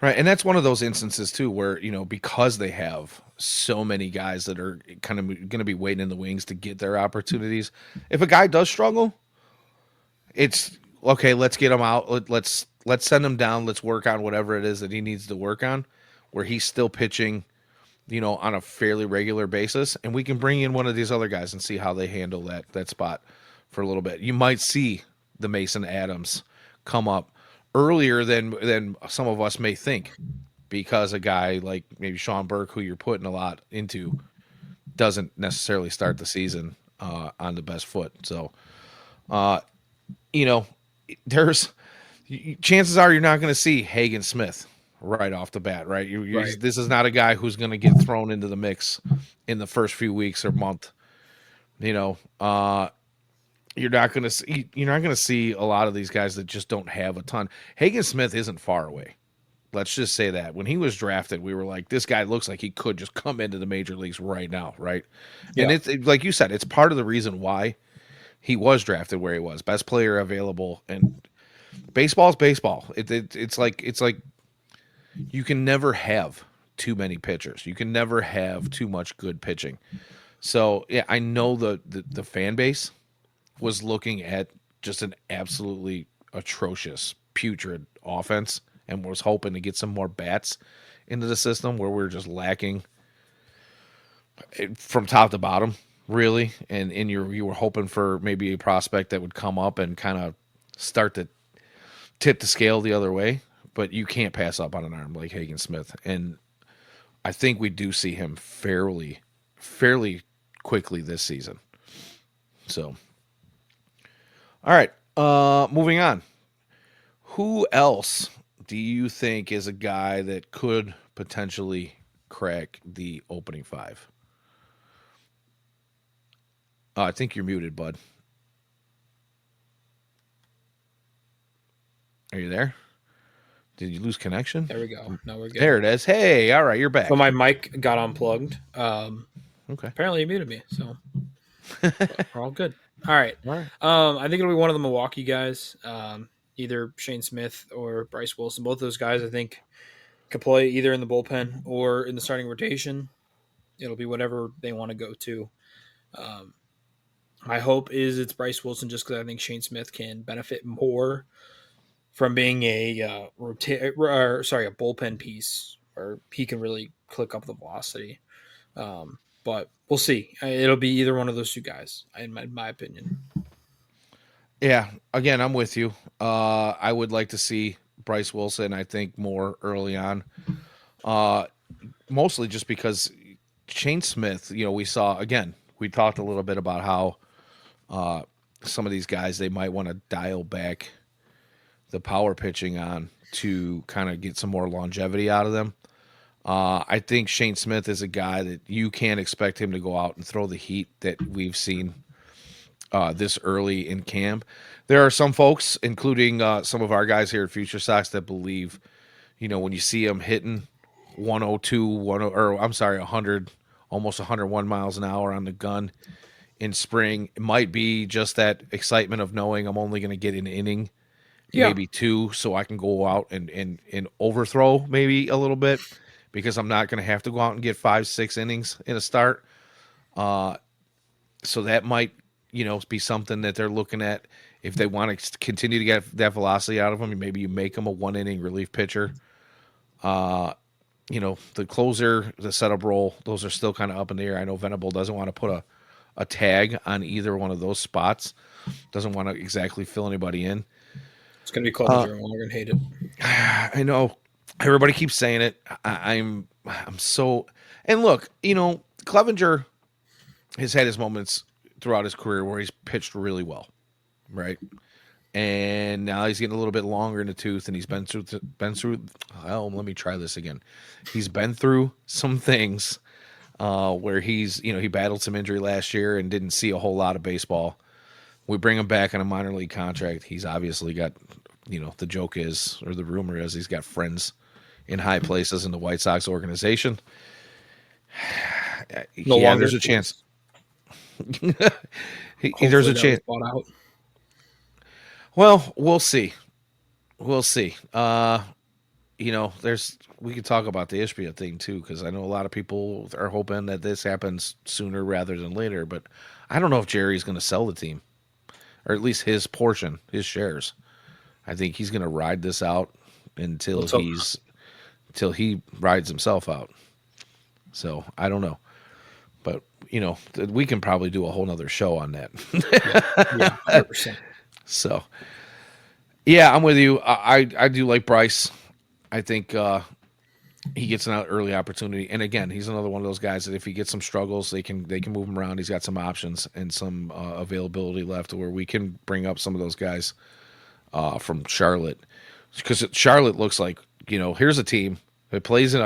Right, and that's one of those instances too, where because they have so many guys that are kind of going to be waiting in the wings to get their opportunities. If a guy does struggle, it's okay. Let's get him out. Let's let's send him down. Let's work on whatever it is that he needs to work on, where he's still pitching, on a fairly regular basis, and we can bring in one of these other guys and see how they handle that spot for a little bit. You might see the Mason Adams come up earlier than some of us may think, because a guy like maybe Sean Burke, who you're putting a lot into, doesn't necessarily start the season on the best foot. So, you know, there's chances are you're not going to see Hagen Smith right off the bat, right? Right. This is not a guy who's going to get thrown into the mix in the first few weeks or month. You know, you're not going to see a lot of these guys that just don't have a ton. Hagen Smith isn't far away. Let's just say that when he was drafted, we were like, this guy looks like he could just come into the major leagues right now, right? And Yeah. like you said, it's part of the reason why he was drafted where he was, best player available. And baseball's baseball. It's like you can never have too many pitchers. You can never have too much good pitching. So yeah, I know the fan base was looking at just an absolutely atrocious, putrid offense, and was hoping to get some more bats into the system where we're just lacking from top to bottom, really. And you were hoping for maybe a prospect that would come up and kind of start to tip the scale the other way. But you can't pass up on an arm like Hagen Smith, and I think we do see him fairly quickly this season. So, all right, moving on. Who else do you think is a guy that could potentially crack the opening five? I think you're muted, bud. Are you there? Did you lose connection? There we go. Now we're good. There it is. Hey, all right, you're back. So my mic got unplugged. Okay. Apparently you muted me, so we're all good. All right. All right. I think it'll be one of the Milwaukee guys, either Shane Smith or Bryce Wilson. Both those guys, I think, could play either in the bullpen or in the starting rotation. It'll be whatever they want to go to. My hope is it's Bryce Wilson, just because I think Shane Smith can benefit more from being a bullpen piece, where he can really click up the velocity. But we'll see. It'll be either one of those two guys, in my opinion. Yeah, again, I'm with you. I would like to see Bryce Wilson, I think, more early on. Mostly just because Shane Smith, we saw, again, we talked a little bit about how some of these guys, they might want to dial back the power pitching on to kind of get some more longevity out of them. I think Shane Smith is a guy that you can't expect him to go out and throw the heat that we've seen this early in camp. There are some folks, including some of our guys here at FutureSox, that believe, when you see him hitting 100, almost 101 miles an hour on the gun in spring, it might be just that excitement of knowing I'm only going to get an inning, maybe two, so I can go out and overthrow maybe a little bit, because I'm not going to have to go out and get 5-6 innings in a start. So that might, be something that they're looking at if they want to continue to get that velocity out of him. Maybe you make him a 1-inning relief pitcher. The closer, the setup role, those are still kind of up in the air. I know Venable doesn't want to put a tag on either one of those spots. Doesn't want to exactly fill anybody in. It's going to be Clevenger, and we're going to hate it. I know. Everybody keeps saying it. I'm so, and look, Clevenger has had his moments throughout his career where he's pitched really well, right? And now he's getting a little bit longer in the tooth, and he's been through. Well, let me try this again. He's been through some things where he battled some injury last year and didn't see a whole lot of baseball. We bring him back on a minor league contract. He's obviously got, the joke is, or the rumor is, he's got friends in high places in the White Sox organization. There's a chance. There's a chance. Out. Well, we'll see. We could talk about the Ishbia thing too, because I know a lot of people are hoping that this happens sooner rather than later. But I don't know if Jerry's going to sell the team, or at least his portion, his shares. I think he's going to ride this out until Let's hope. he rides himself out. So I don't know, but we can probably do a whole nother show on that. Yeah, yeah, 100%. So yeah, I'm with you. I do like Bryce. I think he gets an early opportunity, and again, he's another one of those guys that if he gets some struggles, they can move him around. He's got some options and some availability left where we can bring up some of those guys from Charlotte, because Charlotte looks like here's a team that plays in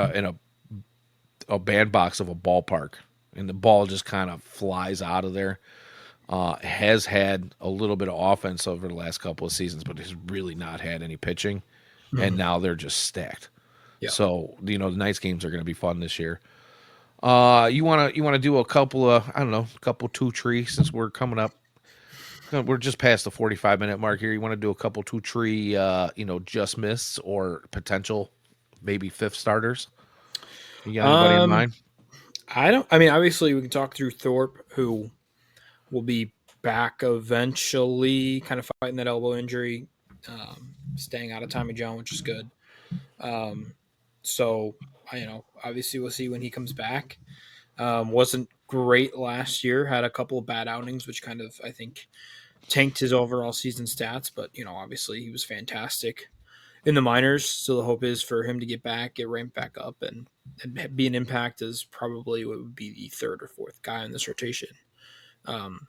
a bandbox of a ballpark, and the ball just kind of flies out of there. Has had a little bit of offense over the last couple of seasons, but has really not had any pitching, and Mhm. now they're just stacked. Yeah. So the nice games are going to be fun this year. You wanna do a couple of I don't know, a couple 2 tree since we're coming up. We're just past the 45-minute mark here. You want to do a couple 2 tree, just miss or potential maybe fifth starters? You got anybody in Um, mind? I don't. I mean, obviously, we can talk through Thorpe, who will be back eventually, kind of fighting that elbow injury, staying out of Tommy John, which is good. Um, so, obviously, we'll see when he comes back. Wasn't great last year. Had a couple of bad outings, which kind of I think tanked his overall season stats. But obviously, he was fantastic in the minors. So the hope is for him to get back, get ramped back up, and be an impact as probably what would be the third or fourth guy in this rotation. Um,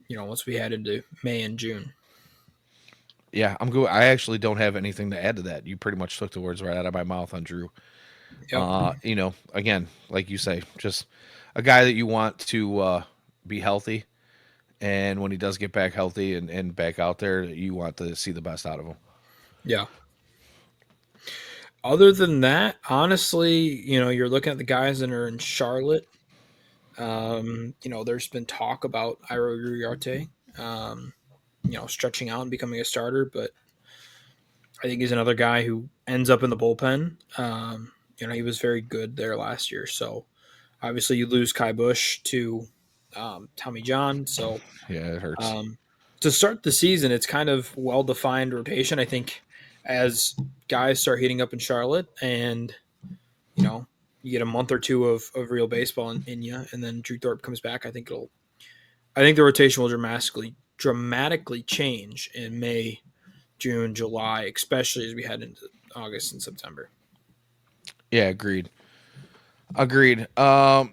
once we head into May and June. Yeah, I'm good. I actually don't have anything to add to that. You pretty much took the words right out of my mouth on Drew. Yep. Again, like you say, just a guy that you want to be healthy, and when he does get back healthy and back out there, you want to see the best out of him. Yeah. Other than that, honestly, you're looking at the guys that are in Charlotte. There's been talk about Iro Uriarte, stretching out and becoming a starter, but I think he's another guy who ends up in the bullpen. He was very good there last year. So obviously you lose Kai Bush to Tommy John. So Yeah, it hurts. um, to start the season, it's kind of well defined rotation. I think as guys start heating up in Charlotte and, you know, you get a month or two of real baseball in you, and then Drew Thorpe comes back. I think the rotation will dramatically change in May, June, July, especially as we head into August and September. Yeah, agreed. Agreed. I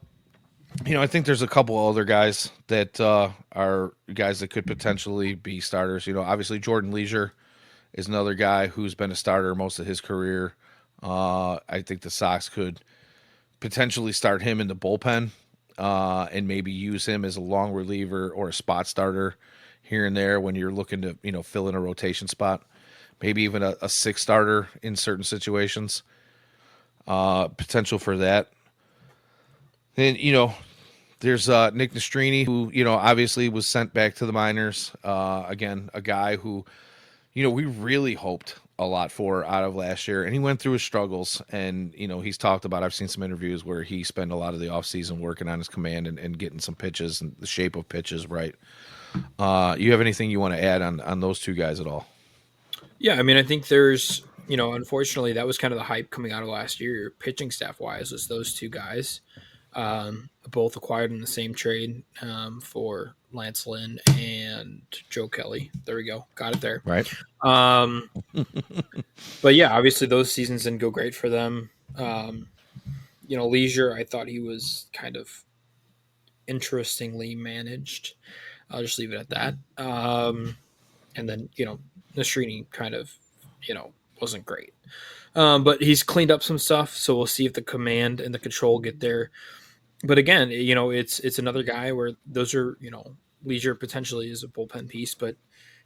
think there's a couple other guys that are guys that could potentially be starters. Obviously Jordan Leisure is another guy who's been a starter most of his career. I think the Sox could potentially start him in the bullpen and maybe use him as a long reliever or a spot starter here and there when you're looking to fill in a rotation spot. Maybe even a six starter in certain situations. Potential for that. Then there's Nick Nastrini, who obviously was sent back to the minors. Again, a guy who we really hoped a lot for out of last year, and he went through his struggles. And he's talked about. I've seen some interviews where he spent a lot of the offseason working on his command and getting some pitches and the shape of pitches right. You have anything you want to add on those two guys at all? Yeah, I mean, I think there's, unfortunately, that was kind of the hype coming out of last year, pitching staff wise, was those two guys, both acquired in the same trade for Lance Lynn and Joe Kelly. There we go, got it there. Right. Um, but yeah, obviously those seasons didn't go great for them. Leisure, I thought he was kind of interestingly managed. I'll just leave it at that. And then Nastrini kind of wasn't great. But he's cleaned up some stuff, so we'll see if the command and the control get there. But again, it's another guy where those are Leisure potentially is a bullpen piece, but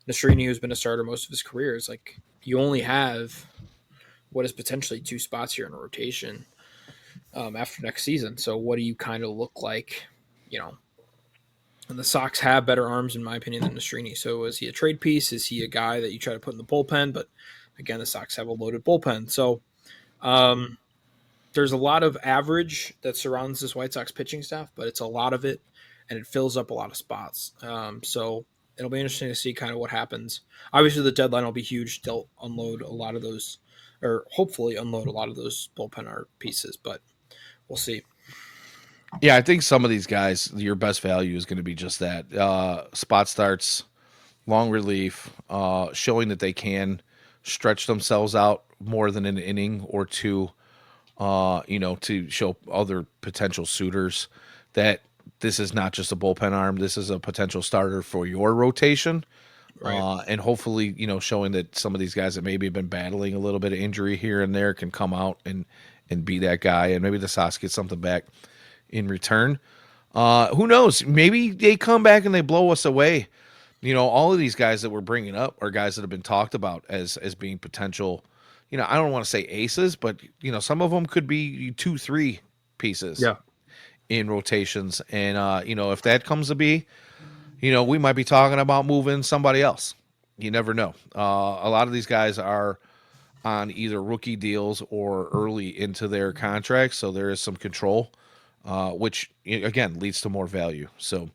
Nastrini, who's been a starter most of his career, is like you only have what is potentially two spots here in a rotation after next season. So what do you kind of look like, you know? And the Sox have better arms, in my opinion, than Nastrini. So is he a trade piece? Is he a guy that you try to put in the bullpen? But again, the Sox have a loaded bullpen. So um, there's a lot of average that surrounds this White Sox pitching staff, but it's a lot of it, and it fills up a lot of spots. So it'll be interesting to see kind of what happens. Obviously, the deadline will be huge. They'll unload a lot of those, or hopefully unload a lot of those bullpen art pieces, but we'll see. Yeah, I think some of these guys, your best value is going to be just that spot starts, long relief, showing that they can stretch themselves out more than an inning or two. To show other potential suitors that this is not just a bullpen arm. This is a potential starter for your rotation. Right. And hopefully, showing that some of these guys that maybe have been battling a little bit of injury here and there can come out and be that guy. And maybe the Sox get something back in return. Who knows? Maybe they come back and they blow us away. All of these guys that we're bringing up are guys that have been talked about as being potential. I don't want to say aces, but some of them could be 2-3 pieces Yeah. in rotations. And if that comes to be, we might be talking about moving somebody else. You never know. A lot of these guys are on either rookie deals or early into their contracts, so there is some control, which again leads to more value. So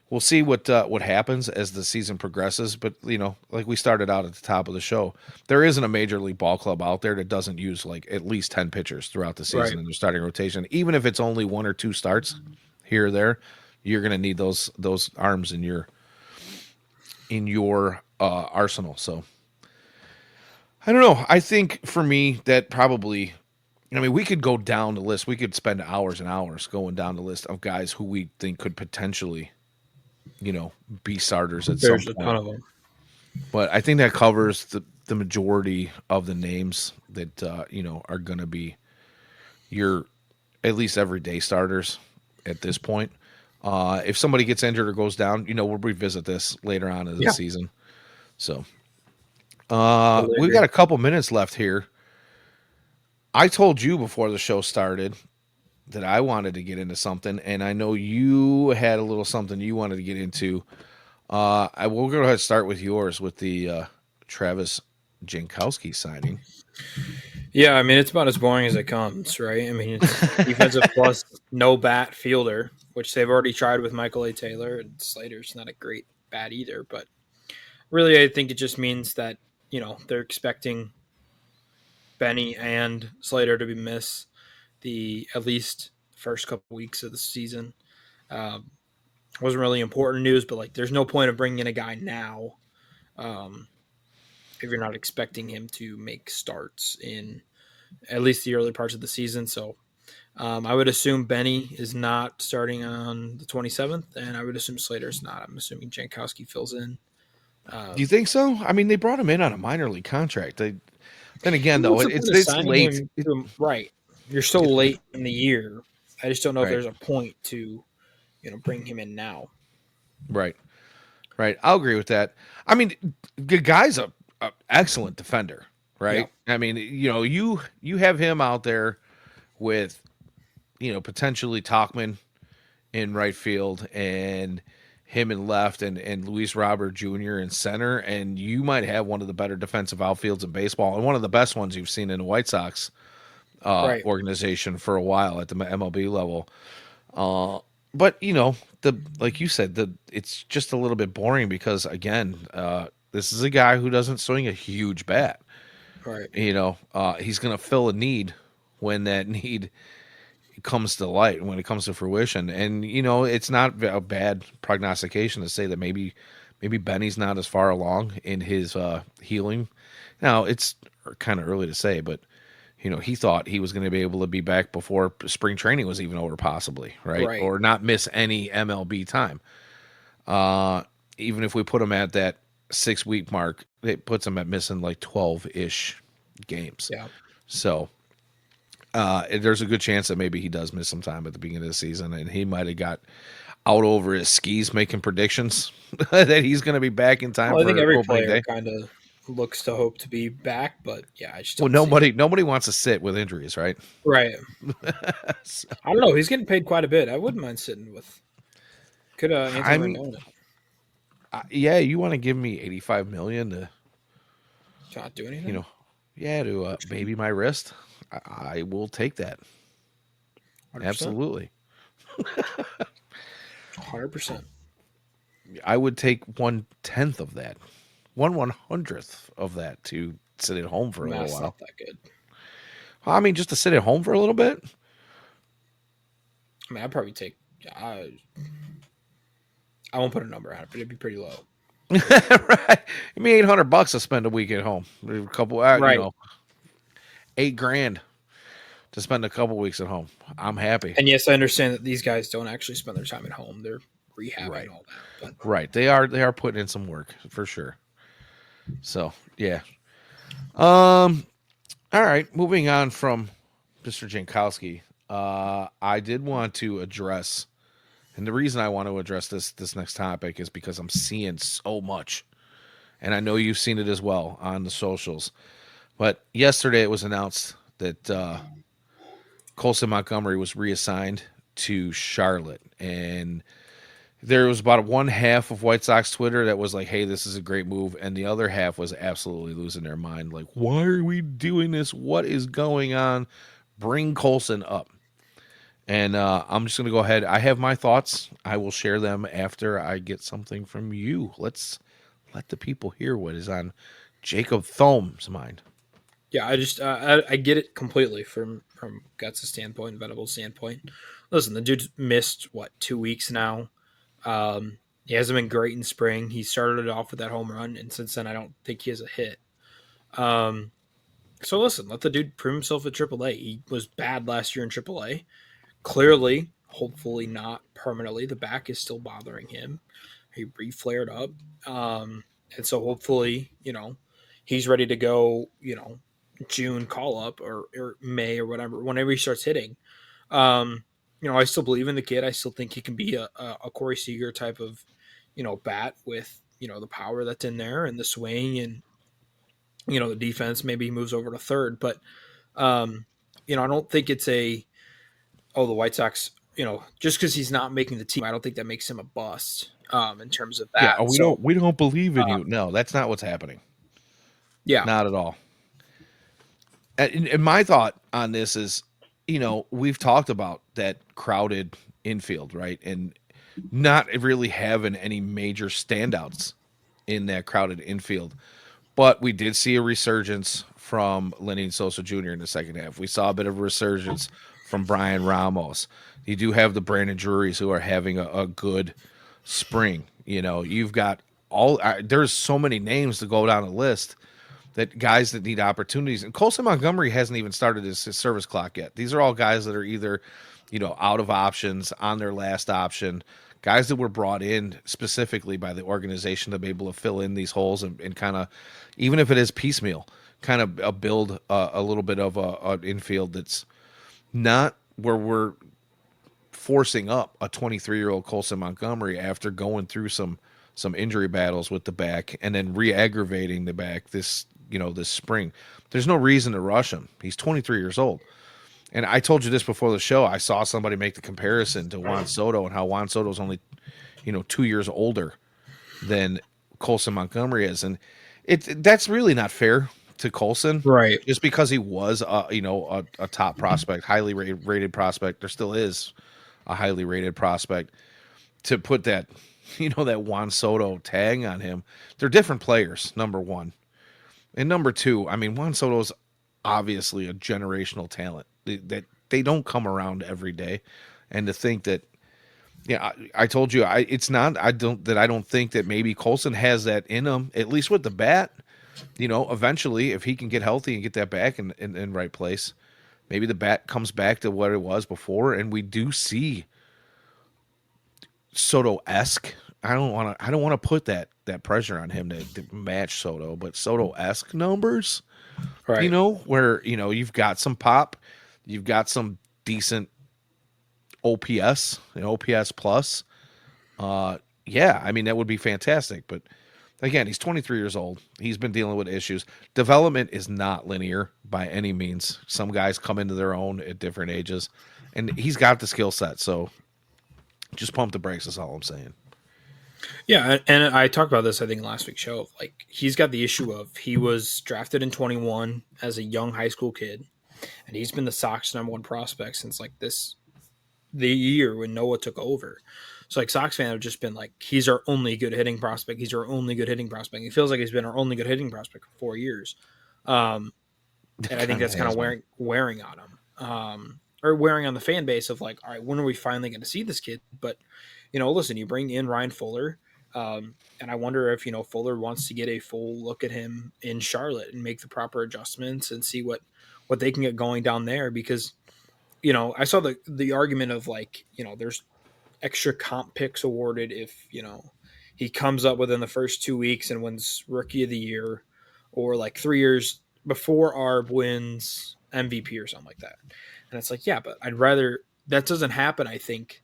we'll see what happens as the season progresses. But like we started out at the top of the show, there isn't a major league ball club out there that doesn't use like at least 10 pitchers throughout the season Right. in their starting rotation. Even if it's only one or two starts here or there, you're going to need those arms in your arsenal. So I don't know. I think for me that probably. I mean, we could go down the list. We could spend hours and hours going down the list of guys who we think could potentially be starters at some There's a ton point. of them. But I think that covers the majority of the names that are going to be your at least everyday starters at this point. If somebody gets injured or goes down, we'll revisit this later on in the Yeah. season. So Totally we've agree. got a couple minutes left here. I told you before the show started that I wanted to get into something, and I know you had a little something you wanted to get into. I will go ahead and start with yours with the Travis Jankowski signing. Yeah, I mean it's about as boring as it comes, right? I mean it's defensive plus no bat fielder, which they've already tried with Michael A. Taylor, and Slater's not a great bat either. But really, I think it just means that they're expecting Benny and Slater to be miss the at least first couple weeks of the season. Um, wasn't really important news, but like there's no point of bringing in a guy now um, if you're not expecting him to make starts in at least the early parts of the season. So I would assume Benny is not starting on the 27th, and I would assume Slater's not. I'm assuming Jankowski fills in. Do you Um, think so? I mean, they brought him in on a minor league contract. Then again, though, what's the it's point of it's signing late. him to him? Right. You're so It's late in the year. I just don't know if right, there's a point to bring him in now. right, right. I'll agree with that. I mean, the guy's a excellent defender, Yeah. right? I mean, you have him out there with potentially Talkman in right field and him in left and Luis Robert Jr. in center, and you might have one of the better defensive outfields in baseball and one of the best ones you've seen in the White Sox Right. organization for a while at the MLB level. But the like you said, it's just a little bit boring because again, this is a guy who doesn't swing a huge bat. Right. He's going to fill a need when that need comes to light, when it comes to fruition. And it's not a bad prognostication to say that maybe Benny's not as far along in his healing. Now it's kind of early to say, but he thought he was going to be able to be back before spring training was even over, possibly, right? Right. Or not miss any MLB time. Even if we put him at that 6 week mark, it puts him at missing like 12-ish games. Yeah. So there's a good chance that maybe he does miss some time at the beginning of the season, and he might have got out over his skis making predictions that he's going to be back in time Well, I think for every opening player day. kind of looks to hope to be back, but yeah, I just Well, don't see it. nobody wants to sit with injuries, right? Right. So, I don't know. He's getting paid quite a bit. I wouldn't mind sitting with. Could Anthony I mean, Rendon yeah, you want to give me 85 million to not do you anything? know, yeah, to baby my wrist? I will take that. 100%. Absolutely. 100%. I would take 1/10 of that, 1/100th of that to sit at home for a little Math's while. not that good. I mean, just to sit at home for a little bit. I mean, I'd probably take. I, I won't put a number on it, but it'd be pretty low. Right. Give me $800 to spend a week at home. A couple, Right. 8 grand to spend a couple weeks at home. I'm happy. And yes, I understand that these guys don't actually spend their time at home. They're rehabbing and Right. all that. But Right. They are putting in some work for sure. So yeah. Um. All right. Moving on from Mr. Jankowski. I did want to address, and the reason I want to address this next topic is because I'm seeing so much, and I know you've seen it as well on the socials. But yesterday it was announced that Colson Montgomery was reassigned to Charlotte, and there was about one half of White Sox Twitter that was like, "Hey, this is a great move," and the other half was absolutely losing their mind. Like, why are we doing this? What is going on? Bring Colson up. And I'm just going to go ahead. I have my thoughts. I will share them after I get something from you. Let's let the people hear what is on Jacob Thome's mind. yeah, I get it completely from Guts' standpoint, Venables' standpoint. Listen, the dude's missed what 2 weeks now. He hasn't been great in spring. He started it off with that home run, and since then, I don't think he has a hit. Um, so listen, let the dude prove himself at AAA. He was bad last year in AAA. Clearly, hopefully not permanently. The back is still bothering him. He reflared up, and so hopefully, he's ready to go. June call up or May or whatever, whenever he starts hitting. Um, I still believe in the kid. I still think he can be a Corey Seager type of, bat with the power that's in there and the swing and the defense. Maybe he moves over to third, but I don't think it's the White Sox. Just because he's not making the team, I don't think that makes him a bust in terms of Yeah, that. we So don't believe in uh, you. No, that's not what's happening. yeah, Not at all. And my thought on this is, we've talked about that crowded infield, right? And not really having any major standouts in that crowded infield. But we did see a resurgence from Lenny Sosa Jr. in the second half. We saw a bit of a resurgence from Brian Ramos. You do have the Brandon Drurys who are having a good spring. You've got there's so many names to go down the list that guys that need opportunities. And Colson Montgomery hasn't even started his service clock yet. These are all guys that are either, out of options, on their last option, guys that were brought in specifically by the organization to be able to fill in these holes and kind of, even if it is piecemeal, kind of build a little bit of an infield that's not where we're forcing up a 23-year-old Colson Montgomery after going through some injury battles with the back and then re-aggravating the back this spring. There's no reason to rush him. He's 23 years old. And I told you this before the show. I saw somebody make the comparison to Juan Soto and how Juan Soto is only 2 years older than Colson Montgomery is, and that's really not fair to Colson. right, Just because he was a top prospect, highly rated prospect, there still is a highly rated prospect, to put that that Juan Soto tag on him. They're different players, number one. And number two, I mean, Juan Soto's obviously a generational talent that they don't come around every day. And to think that, yeah, I told you, it's not. I don't think that maybe Colson has that in him, at least with the bat. Eventually, if he can get healthy and get that back in right place, maybe the bat comes back to what it was before, and we do see Soto-esque. I don't want to put that pressure on him to match Soto, but Soto-esque numbers. right. Where you've got some pop, you've got some decent OPS, OPS plus. Yeah, I mean that would be fantastic. But again, he's 23 years old. He's been dealing with issues. Development is not linear by any means. Some guys come into their own at different ages, and he's got the skill set. So just pump the brakes. That's all I'm saying. Yeah, and I talked about this I think last week's show. Like he's got the issue of he was drafted in 21 as a young high school kid, and he's been the Sox number one prospect since like the year when Noah took over. So like Sox fan have just been like, he's our only good hitting prospect. He's our only good hitting prospect. He feels like he's been our only good hitting prospect for 4 years. Um, and I think Kind of that's kind of has been. wearing on him, or wearing on the fan base of like, all right, when are we finally going to see this kid? But listen, you bring in Ryan Fuller, and I wonder if Fuller wants to get a full look at him in Charlotte and make the proper adjustments and see what they can get going down there because I saw the argument of like there's extra comp picks awarded if he comes up within the first 2 weeks and wins Rookie of the Year, or like 3 years before Arb wins MVP or something like that. And it's like, yeah, but I'd rather that doesn't happen. I think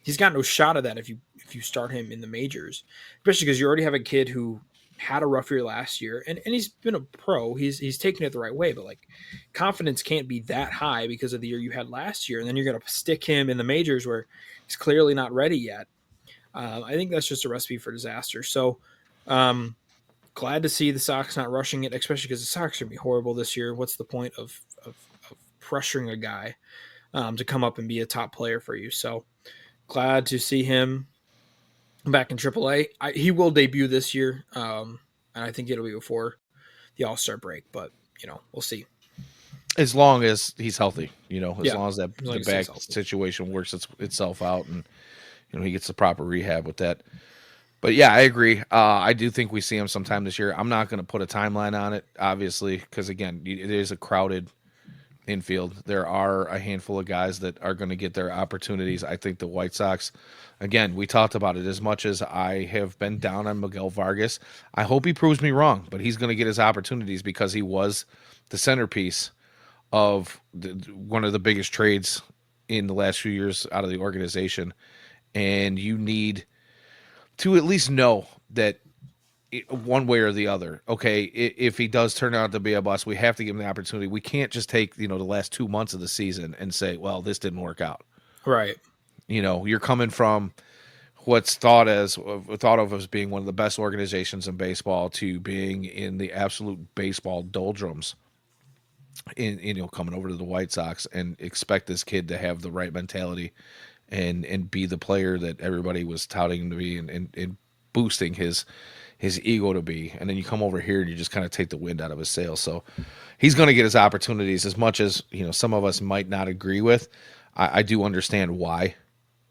he's got no shot of that if you start him in the majors, especially because you already have a kid who had a rough year last year and he's been a pro. He's taken it the right way, but like confidence can't be that high because of the year you had last year, and then you're gonna stick him in the majors where he's clearly not ready yet. I think that's just a recipe for disaster. So um, glad to see the Sox not rushing it, especially because the Sox are gonna be horrible this year. What's the point of pressuring a guy to come up and be a top player for you? So glad to see him back in AAA. He will debut this year, and I think it'll be before the All Star break. But we'll see. As long as he's healthy, as Yeah, long as that as long the as he's back healthy. situation works itself out, and he gets the proper rehab with that. But yeah, I agree. I do think we see him sometime this year. I'm not going to put a timeline on it, obviously, because again, it is a crowded infield. There are a handful of guys that are going to get their opportunities. I think the White Sox, again, we talked about it. As much as I have been down on Miguel Vargas, I hope he proves me wrong, but he's going to get his opportunities because he was the centerpiece of one of the biggest trades in the last few years out of the organization. And you need to at least know that one way or the other. Okay, if he does turn out to be a bust, we have to give him the opportunity. We can't just take the last 2 months of the season and say, well, this didn't work out. Right. You're coming from what's thought of as being one of the best organizations in baseball to being in the absolute baseball doldrums. Coming over to the White Sox and expect this kid to have the right mentality and be the player that everybody was touting him to be and boosting his ego to be. And then you come over here and you just kind of take the wind out of his sails. So he's going to get his opportunities as much as, some of us might not agree with. I do understand why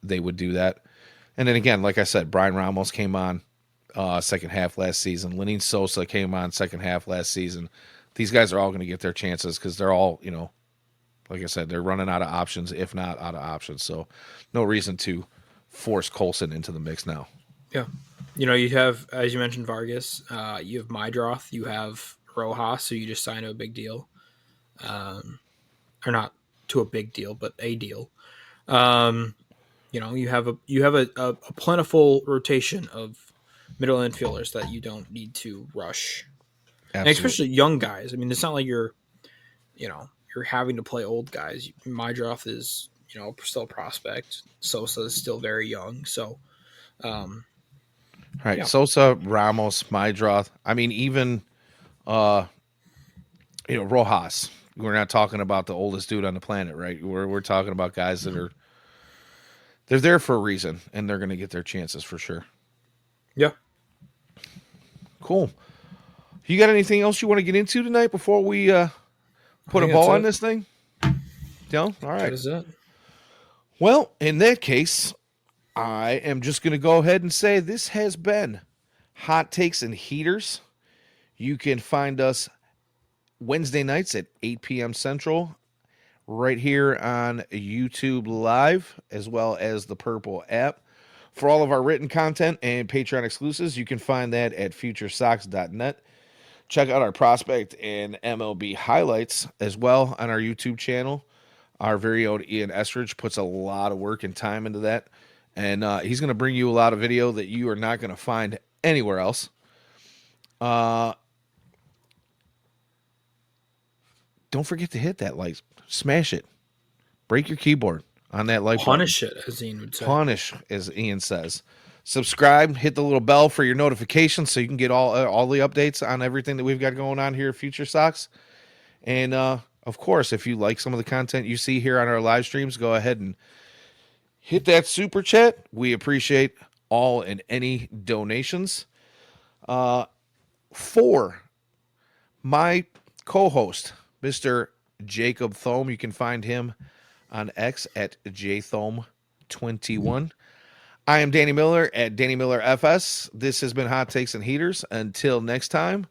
they would do that. And then again, like I said, Brian Ramos came on second half last season. Lenyn Sosa came on second half last season. These guys are all going to get their chances because they're all, like I said, they're running out of options, if not out of options. So no reason to force Colson into the mix now. Yeah. You have, as you mentioned, Vargas. You have Mydroth. You have Rojas, who you just signed to a big deal, or not to a big deal, but a deal. You have a plentiful rotation of middle infielders that you don't need to rush, and Absolutely. especially young guys. I mean, it's not like you're having to play old guys. Mydroth is still a prospect. Sosa is still very young, so um, All right. yeah, Sosa, Ramos, Mydroth. I mean, even Rojas. We're not talking about the oldest dude on the planet, right? We're talking about guys that they're there for a reason and they're gonna get their chances for sure. yeah. Cool. You got anything else you want to get into tonight before we I put a think that's ball on it. this thing? No? All That right. is it. Well, in that case, I am just going to go ahead and say this has been Hot Takes and Heaters. You can find us Wednesday nights at 8 p.m. Central right here on YouTube Live, as well as the Purple app. For all of our written content and Patreon exclusives, you can find that at FutureSox.net. Check out our prospect and MLB highlights as well on our YouTube channel. Our very own Ian Estridge puts a lot of work and time into that. And he's going to bring you a lot of video that you are not going to find anywhere else. Don't forget to hit that like, smash it, break your keyboard on that like button. Punish it, as Ian would say. Punish, as Ian says. Subscribe, hit the little bell for your notifications so you can get all the updates on everything that we've got going on here at Future Sox. And of course, if you like some of the content you see here on our live streams, go ahead and hit that super chat. We appreciate all and any donations. For my co-host, Mr. Jacob Thome, you can find him on X at jthome21. I am Danny Miller at Danny Miller FS. This has been Hot Takes and Heaters. Until next time,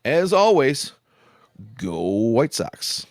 as always, go White Sox.